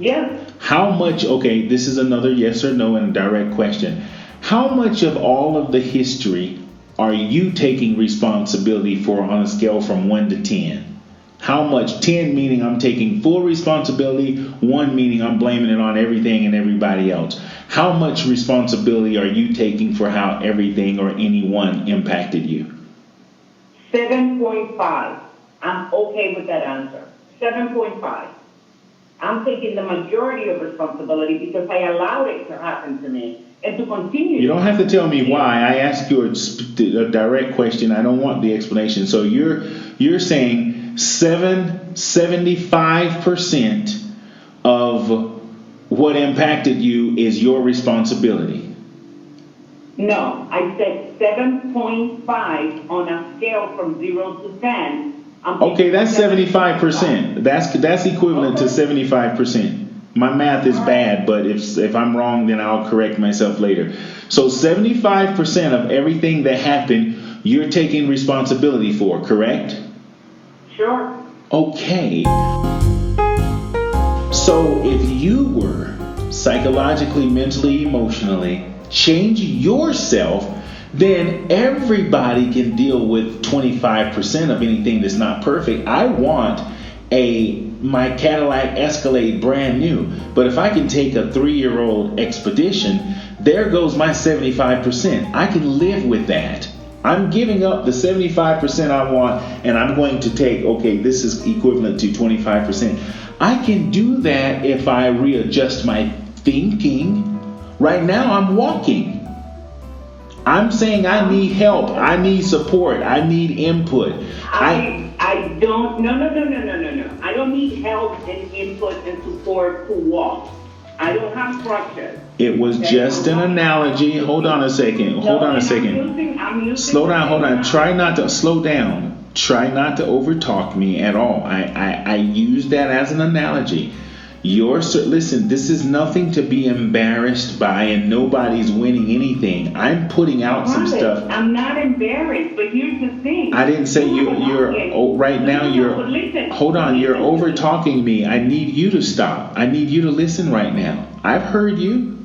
Yes. How much, okay, this is another yes or no and a direct question. How much of all of the history are you taking responsibility for on a scale from 1 to 10? How much? 10 meaning I'm taking full responsibility, 1 meaning I'm blaming it on everything and everybody else. How much responsibility are you taking for how everything or anyone impacted you? 7.5. I'm okay with that answer. 7.5. I'm taking the majority of responsibility because I allowed it to happen to me and to continue. You don't have to tell me why. I asked you a direct question. I don't want the explanation. So you're saying 75% of what impacted you is your responsibility. No, I said 7.5 on a scale from 0 to 10. Okay, that's 75%. That's equivalent to 75%. My math is bad, but if I'm wrong, then I'll correct myself later. So 75% of everything that happened, you're taking responsibility for, correct? Sure. Okay. So if you were psychologically, mentally, emotionally, change yourself, then everybody can deal with 25% of anything that's not perfect. I want my Cadillac Escalade brand new, but if I can take a 3-year-old Expedition, there goes my 75%. I can live with that. I'm giving up the 75% I want, and I'm going to take, okay, this is equivalent to 25%. I can do that if I readjust my thinking. Right now, I'm walking. I'm saying I need help. I need support. I need input. I don't. No. I don't need help and input and support to walk. I don't have crutches. It was just an analogy. Hold on a second. I'm using slow down. Hold on. Try not to slow down. Try not to overtalk me at all. I use that as an analogy. Listen, this is nothing to be embarrassed by, and nobody's winning anything. I'm putting out some stuff. I'm not embarrassed, but here's the thing. I didn't say you're right now. Hold on. You're over talking me. I need you to stop. I need you to listen right now. I've heard you.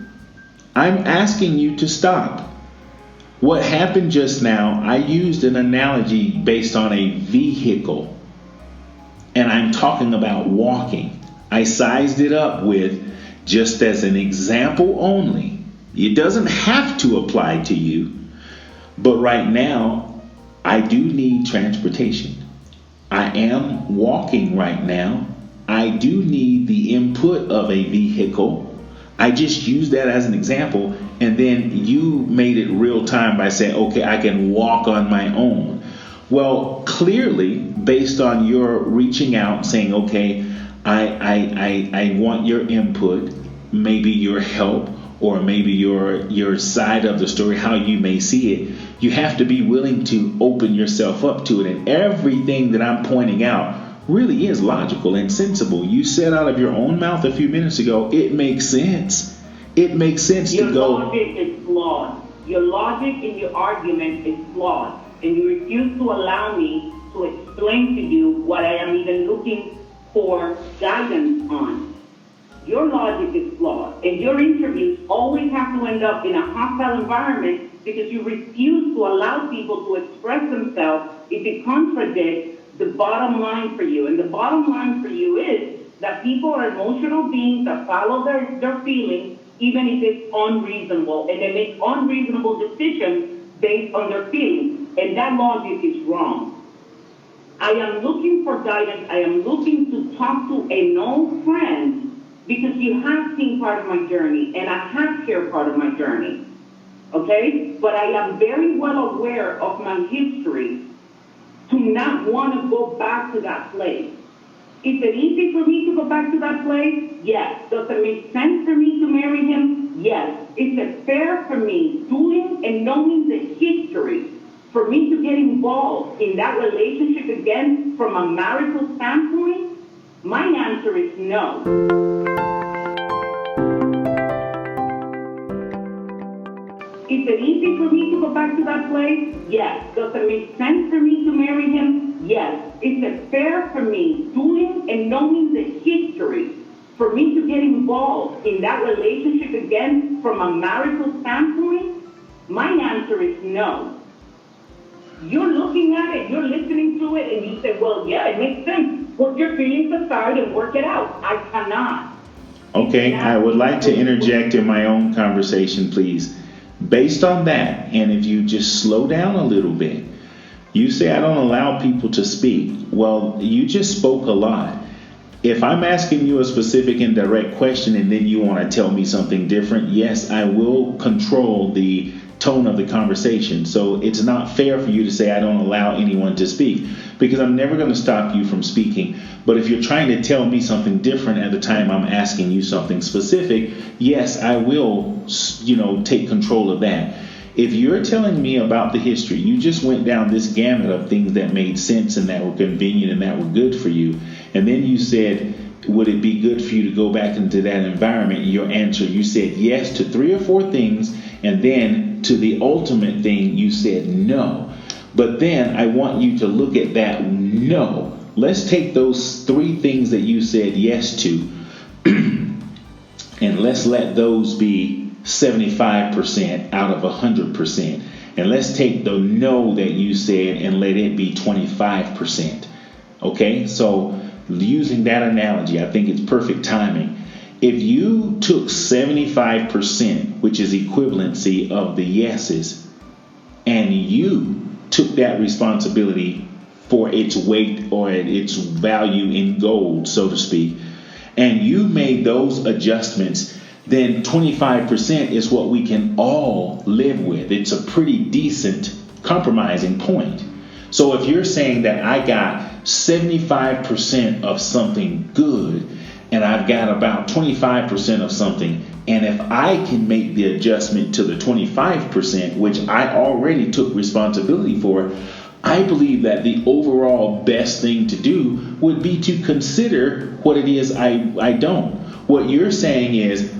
I'm asking you to stop. What happened just now, I used an analogy based on a vehicle, and I'm talking about walking. I sized it up with just as an example only. It doesn't have to apply to you, but right now I do need transportation. I am walking right now. I do need the input of a vehicle. I just used that as an example, and then you made it real time by saying, okay, I can walk on my own. Well, clearly, based on your reaching out, saying, okay, I want your input, maybe your help, or maybe your side of the story, how you may see it. You have to be willing to open yourself up to it. And everything that I'm pointing out really is logical and sensible. You said out of your own mouth a few minutes ago, it makes sense. It makes sense to go. Your logic is flawed. Your logic in your argument is flawed. And you refuse to allow me to explain to you what I am even looking for guidance on. Your logic is flawed, and your interviews always have to end up in a hostile environment because you refuse to allow people to express themselves if it contradicts the bottom line for you. And the bottom line for you is that people are emotional beings that follow their feelings, even if it's unreasonable, and they make unreasonable decisions based on their feelings. And that logic is wrong. I am looking for guidance. I am looking to talk to an old friend because you have seen part of my journey and I have shared part of my journey. Okay? But I am very well aware of my history to not want to go back to that place. Is it easy for me to go back to that place? Yes. Does it make sense for me to marry him? Yes. Is it fair for me, doing and knowing the history, for me to get involved in that relationship again from a marital standpoint? My answer is no. Is it easy for me to go back to that place? Yes. Does it make sense for me to marry him? Yes. Is it fair for me, doing and knowing the history, for me to get involved in that relationship again from a marital standpoint? My answer is no. You're looking at it, you're listening to it, and you say, well, yeah, it makes sense. Put your feelings aside and work it out. I cannot. Okay, I would like to interject in my own conversation, please. Based on that, and if you just slow down a little bit, you say I don't allow people to speak. Well, you just spoke a lot. If I'm asking you a specific and direct question and then you want to tell me something different, yes, I will control the tone of the conversation. So it's not fair for you to say I don't allow anyone to speak, because I'm never going to stop you from speaking. But if you're trying to tell me something different at the time I'm asking you something specific, yes, I will, take control of that. If you're telling me about the history, you just went down this gamut of things that made sense and that were convenient and that were good for you. And then you said, would it be good for you to go back into that environment? Your answer, you said yes to 3 or 4 things. And then to the ultimate thing, you said no. But then I want you to look at that no. Let's take those 3 things that you said yes to and let's let those be 75% out of 100%. And let's take the no that you said and let it be 25%. Okay, so using that analogy, I think it's perfect timing. If you took 75%, which is equivalency of the yeses, and you took that responsibility for its weight or its value in gold, so to speak, and you made those adjustments, then 25% is what we can all live with. It's a pretty decent compromising point. So if you're saying that I got 75% of something good and I've got about 25% of something, and if I can make the adjustment to the 25%, which I already took responsibility for, I believe that the overall best thing to do would be to consider what it is I don't. What you're saying is,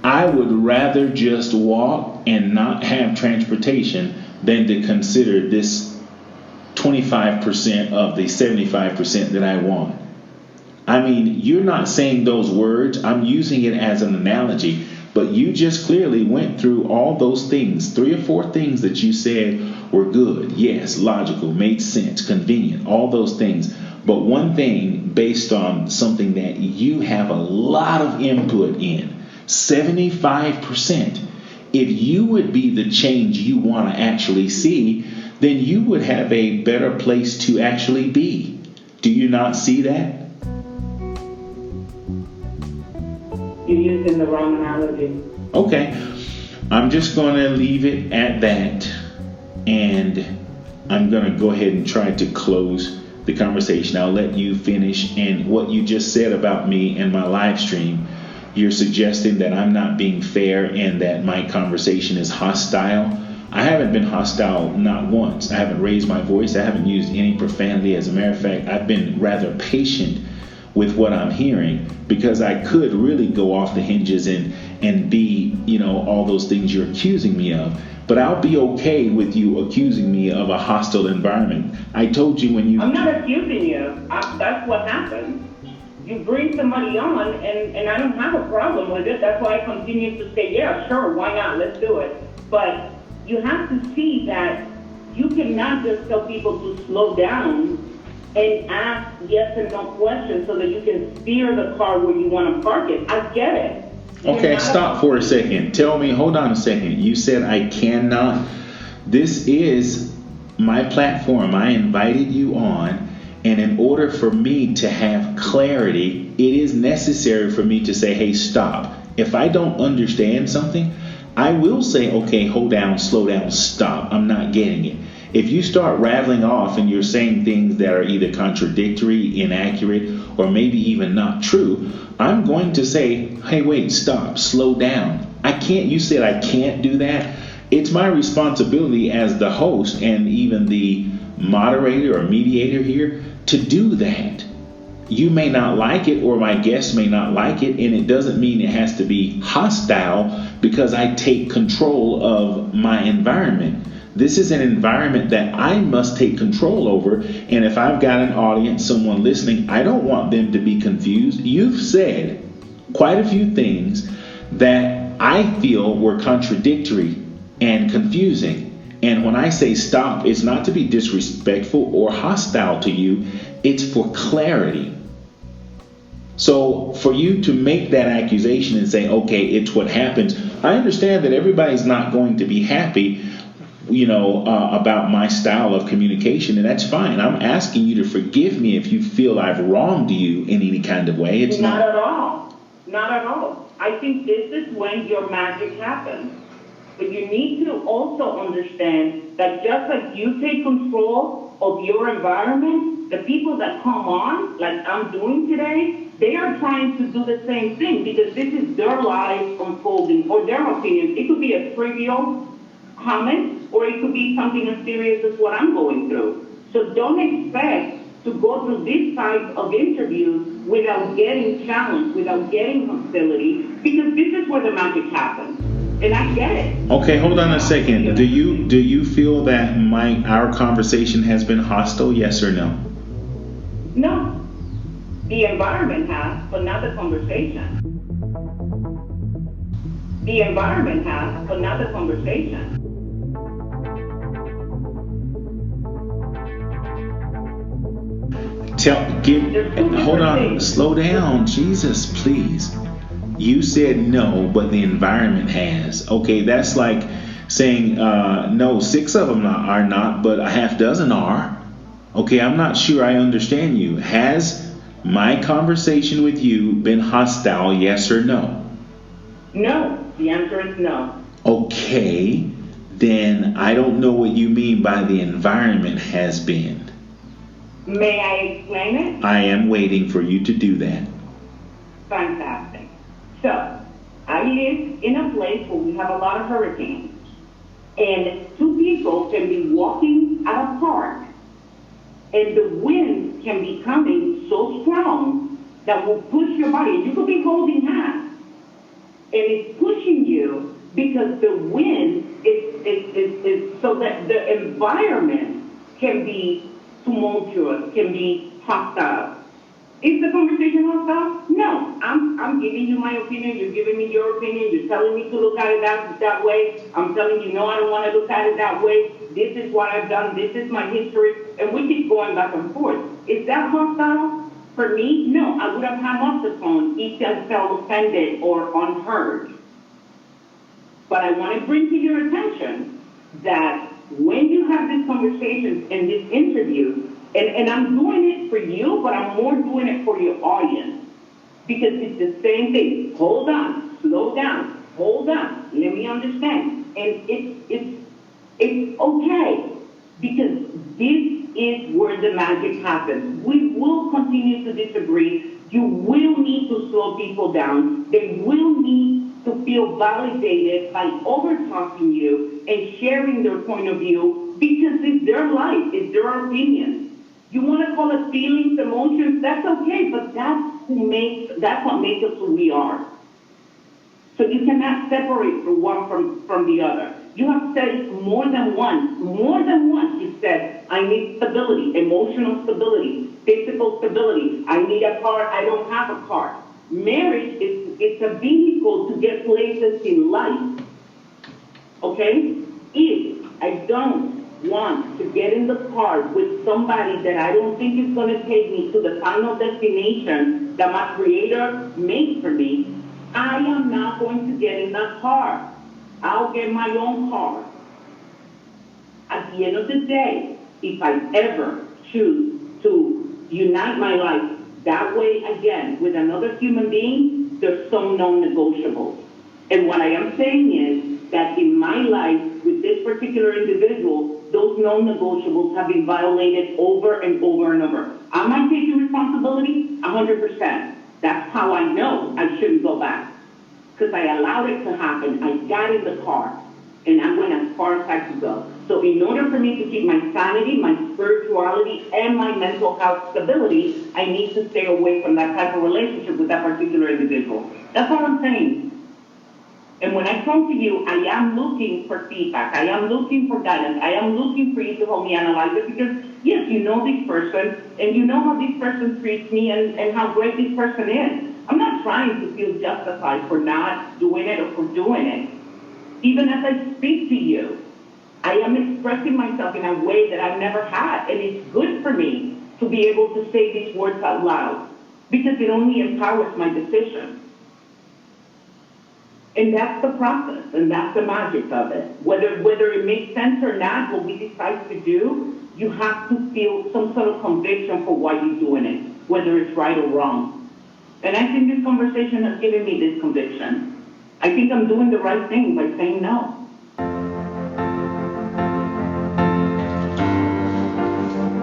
I would rather just walk and not have transportation than to consider this 25% of the 75% that I want. I mean, you're not saying those words. I'm using it as an analogy. But you just clearly went through all those things, 3 or 4 things that you said were good. Yes, logical, made sense, convenient, all those things. But one thing based on something that you have a lot of input in, 75%. If you would be the change you want to actually see, then you would have a better place to actually be. Do you not see that? You're using the wrong analogy. Okay. I'm just going to leave it at that. And I'm going to go ahead and try to close the conversation. I'll let you finish. And what you just said about me and my live stream, you're suggesting that I'm not being fair and that my conversation is hostile. I haven't been hostile, not once. I haven't raised my voice. I haven't used any profanity. As a matter of fact, I've been rather patient with what I'm hearing, because I could really go off the hinges and be, all those things you're accusing me of. But I'll be okay with you accusing me of a hostile environment. I told you when you... I'm not accusing you. That's what happens. You bring somebody on, and I don't have a problem with it. That's why I continue to say, yeah, sure, why not? Let's do it. But you have to see that you cannot just tell people to slow down and ask yes and no questions so that you can steer the car where you want to park it. I get it. Okay, stop for a second. Hold on a second. You said I cannot. This is my platform. I invited you on, and in order for me to have clarity, it is necessary for me to say, hey, stop. If I don't understand something, I will say, okay, hold down, slow down, stop. I'm not getting it. If you start rattling off and you're saying things that are either contradictory, inaccurate, or maybe even not true, I'm going to say, hey, wait, stop, slow down. You said I can't do that. It's my responsibility as the host and even the moderator or mediator here to do that. You may not like it, or my guests may not like it, and it doesn't mean it has to be hostile because I take control of my environment. This is an environment that I must take control over, and if I've got an audience, someone listening, I don't want them to be confused. You've said quite a few things that I feel were contradictory and confusing. And when I say stop, it's not to be disrespectful or hostile to you. It's for clarity. So for you to make that accusation and say, okay, it's what happens. I understand that everybody's not going to be happy, about my style of communication, and that's fine. I'm asking you to forgive me if you feel I've wronged you in any kind of way. It's not at all. Not at all. I think this is when your magic happens. But you need to also understand that just like you take control of your environment, the people that come on, like I'm doing today, they are trying to do the same thing because this is their lives unfolding or their opinions. It could be a trivial comment or it could be something as serious as what I'm going through. So don't expect to go through this type of interviews without getting challenged, without getting hostility, because this is where the magic happens. And I get it. Okay, hold on a second. Do you feel that our conversation has been hostile? Yes or no? No. The environment has, but not the conversation. The environment has, but not the conversation. Hold on, slow down, Jesus, please. You said no, but the environment has. Okay, that's like saying no, 6 of them are not, but a half dozen are. Okay, I'm not sure I understand you. Has my conversation with you been hostile, yes or no? No, the answer is no. Okay, then I don't know what you mean by the environment has been. May I explain it? I am waiting for you to do that. Fantastic. So, I live in a place where we have a lot of hurricanes. And 2 people can be walking at a park, and the wind can be coming so strong that will push your body. You could be holding hands, and it's pushing you because the wind is so that the environment can be tumultuous, can be hostile. Is the conversation hostile? No. I'm giving you my opinion, you're giving me your opinion, you're telling me to look at it that way. I'm telling you, no, I don't want to look at it that way. This is what I've done, this is my history, and we keep going back and forth. Is that hostile? For me, no. I would have hung up the phone if I felt offended or unheard. But I want to bring to your attention that when you have these conversations and these interviews, and I'm doing it for you, but I'm more doing it for your audience. Because it's the same thing. Hold on, slow down, hold on, let me understand. And it's okay, because this is where the magic happens. We will continue to disagree. You will need to slow people down. They will need to feel validated by over-talking you and sharing their point of view, because it's their life, it's their opinion. You want to call it feelings, emotions, that's okay, but that's what makes us who we are. So you cannot separate the one from the other. You have said more than once, you said, I need stability, emotional stability, physical stability. I need a car, I don't have a car. Marriage it's a vehicle to get places in life. Okay? If I don't want to get in the car with somebody that I don't think is going to take me to the final destination that my Creator made for me, I am not going to get in that car. I'll get my own car. At the end of the day, if I ever choose to unite my life that way again with another human being, there's some non-negotiables. And what I am saying is that in my life with this particular individual, those non-negotiables have been violated over and over and over. Am I taking responsibility? 100%. That's how I know I shouldn't go back. Because I allowed it to happen. I got in the car and I went as far as I could go. So in order for me to keep my sanity, my spirituality, and my mental health stability, I need to stay away from that type of relationship with that particular individual. That's all I'm saying. And when I come to you, I am looking for feedback. I am looking for guidance. I am looking for you to help me analyze it because, yes, you know this person, and you know how this person treats me and how great this person is. I'm not trying to feel justified for not doing it or for doing it. Even as I speak to you, I am expressing myself in a way that I've never had, and it's good for me to be able to say these words out loud because it only empowers my decision. And that's the process, and that's the magic of it. Whether it makes sense or not, what we decide to do, you have to feel some sort of conviction for why you're doing it, whether it's right or wrong. And I think this conversation has given me this conviction. I think I'm doing the right thing by saying no.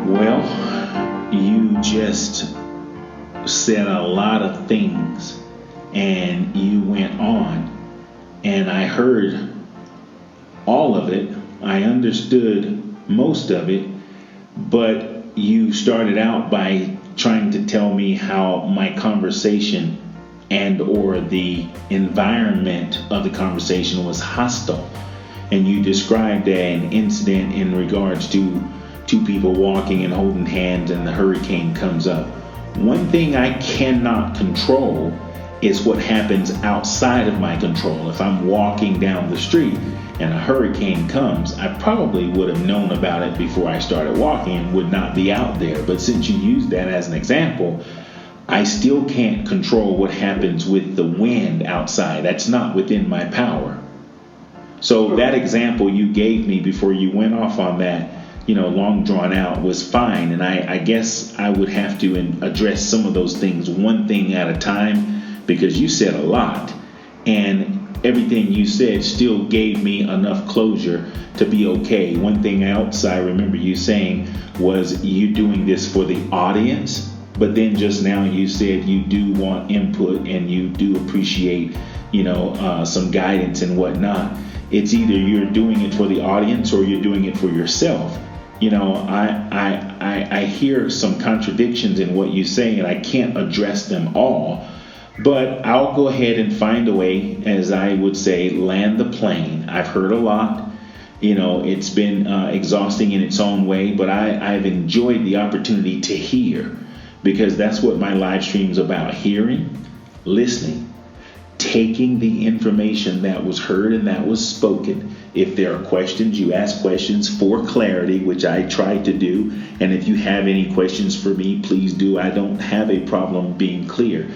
Well, you just said a lot of things and you went on. And I heard all of it. I understood most of it. But you started out by trying to tell me how my conversation and or the environment of the conversation was hostile. And you described an incident in regards to two people walking and holding hands and the hurricane comes up. One thing I cannot control is what happens outside of my control. If I'm walking down the street and a hurricane comes, I probably would have known about it before I started walking and would not be out there. But since you used that as an example, I still can't control what happens with the wind outside. That's not within my power. So that example you gave me before you went off on that, long drawn out was fine. And I guess I would have to address some of those things one thing at a time, because you said a lot and everything you said still gave me enough closure to be okay. One thing else I remember you saying was you doing this for the audience, but then just now you said you do want input and you do appreciate, some guidance and whatnot. It's either you're doing it for the audience or you're doing it for yourself. I hear some contradictions in what you say and I can't address them all. But I'll go ahead and find a way, as I would say, land the plane. I've heard a lot. It's been exhausting in its own way, but I've enjoyed the opportunity to hear, because that's what my live stream is about: hearing, listening, taking the information that was heard and that was spoken. If there are questions, you ask questions for clarity, which I try to do. And if you have any questions for me, please do. I don't have a problem being clear.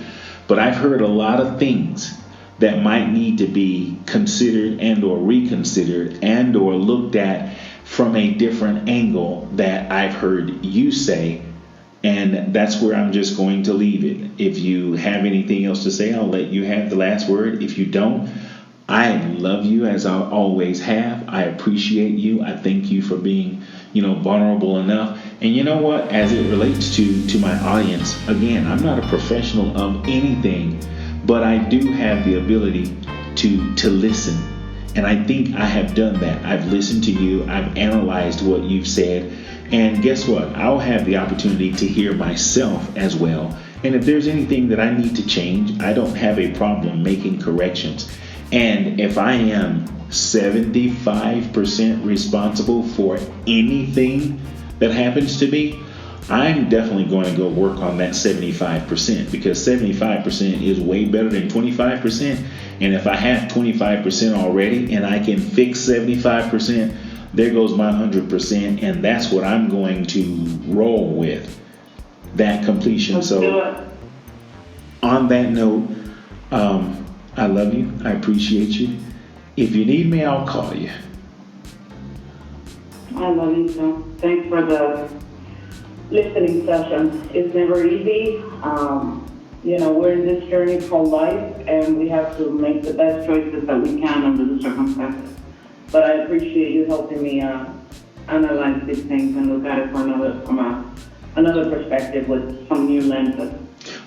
But I've heard a lot of things that might need to be considered and or reconsidered and or looked at from a different angle that I've heard you say. And that's where I'm just going to leave it. If you have anything else to say, I'll let you have the last word. If you don't, I love you as I always have. I appreciate you. I thank you for being, vulnerable enough. And you know what? As it relates to my audience, again, I'm not a professional of anything, but I do have the ability to listen. And I think I have done that. I've listened to you. I've analyzed what you've said. And guess what? I'll have the opportunity to hear myself as well. And if there's anything that I need to change, I don't have a problem making corrections. And if I am 75% responsible for anything that happens to me, I'm definitely going to go work on that 75%, because 75% is way better than 25%. And if I have 25% already and I can fix 75%, there goes my 100%. And that's what I'm going to roll with, that completion. So on that note, I love you. I appreciate you. If you need me, I'll call you. I love you too. Thanks for the listening session. It's never easy. We're in this journey called life, and we have to make the best choices that we can under the circumstances. But I appreciate you helping me analyze these things and look at it from another perspective with some new lenses.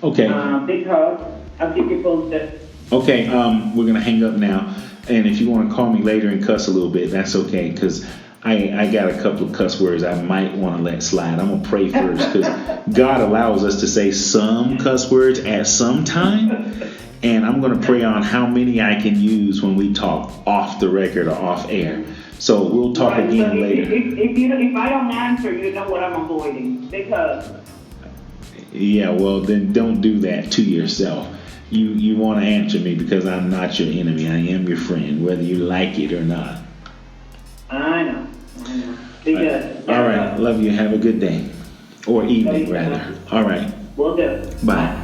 Okay. Because I'll keep you posted. Okay. We're gonna hang up now, and if you want to call me later and cuss a little bit, that's okay, because I got a couple of cuss words I might want to let slide. I'm going to pray first, because God allows us to say some cuss words at some time. And I'm going to pray on how many I can use when we talk off the record or off air. So we'll talk again so later. If I don't answer, you know what I'm avoiding. Because... Yeah, well, then don't do that to yourself. You want to answer me because I'm not your enemy. I am your friend, whether you like it or not. I know. Be good. All right. Love you. Have a good day. Or evening, rather. All right. Will do. Bye.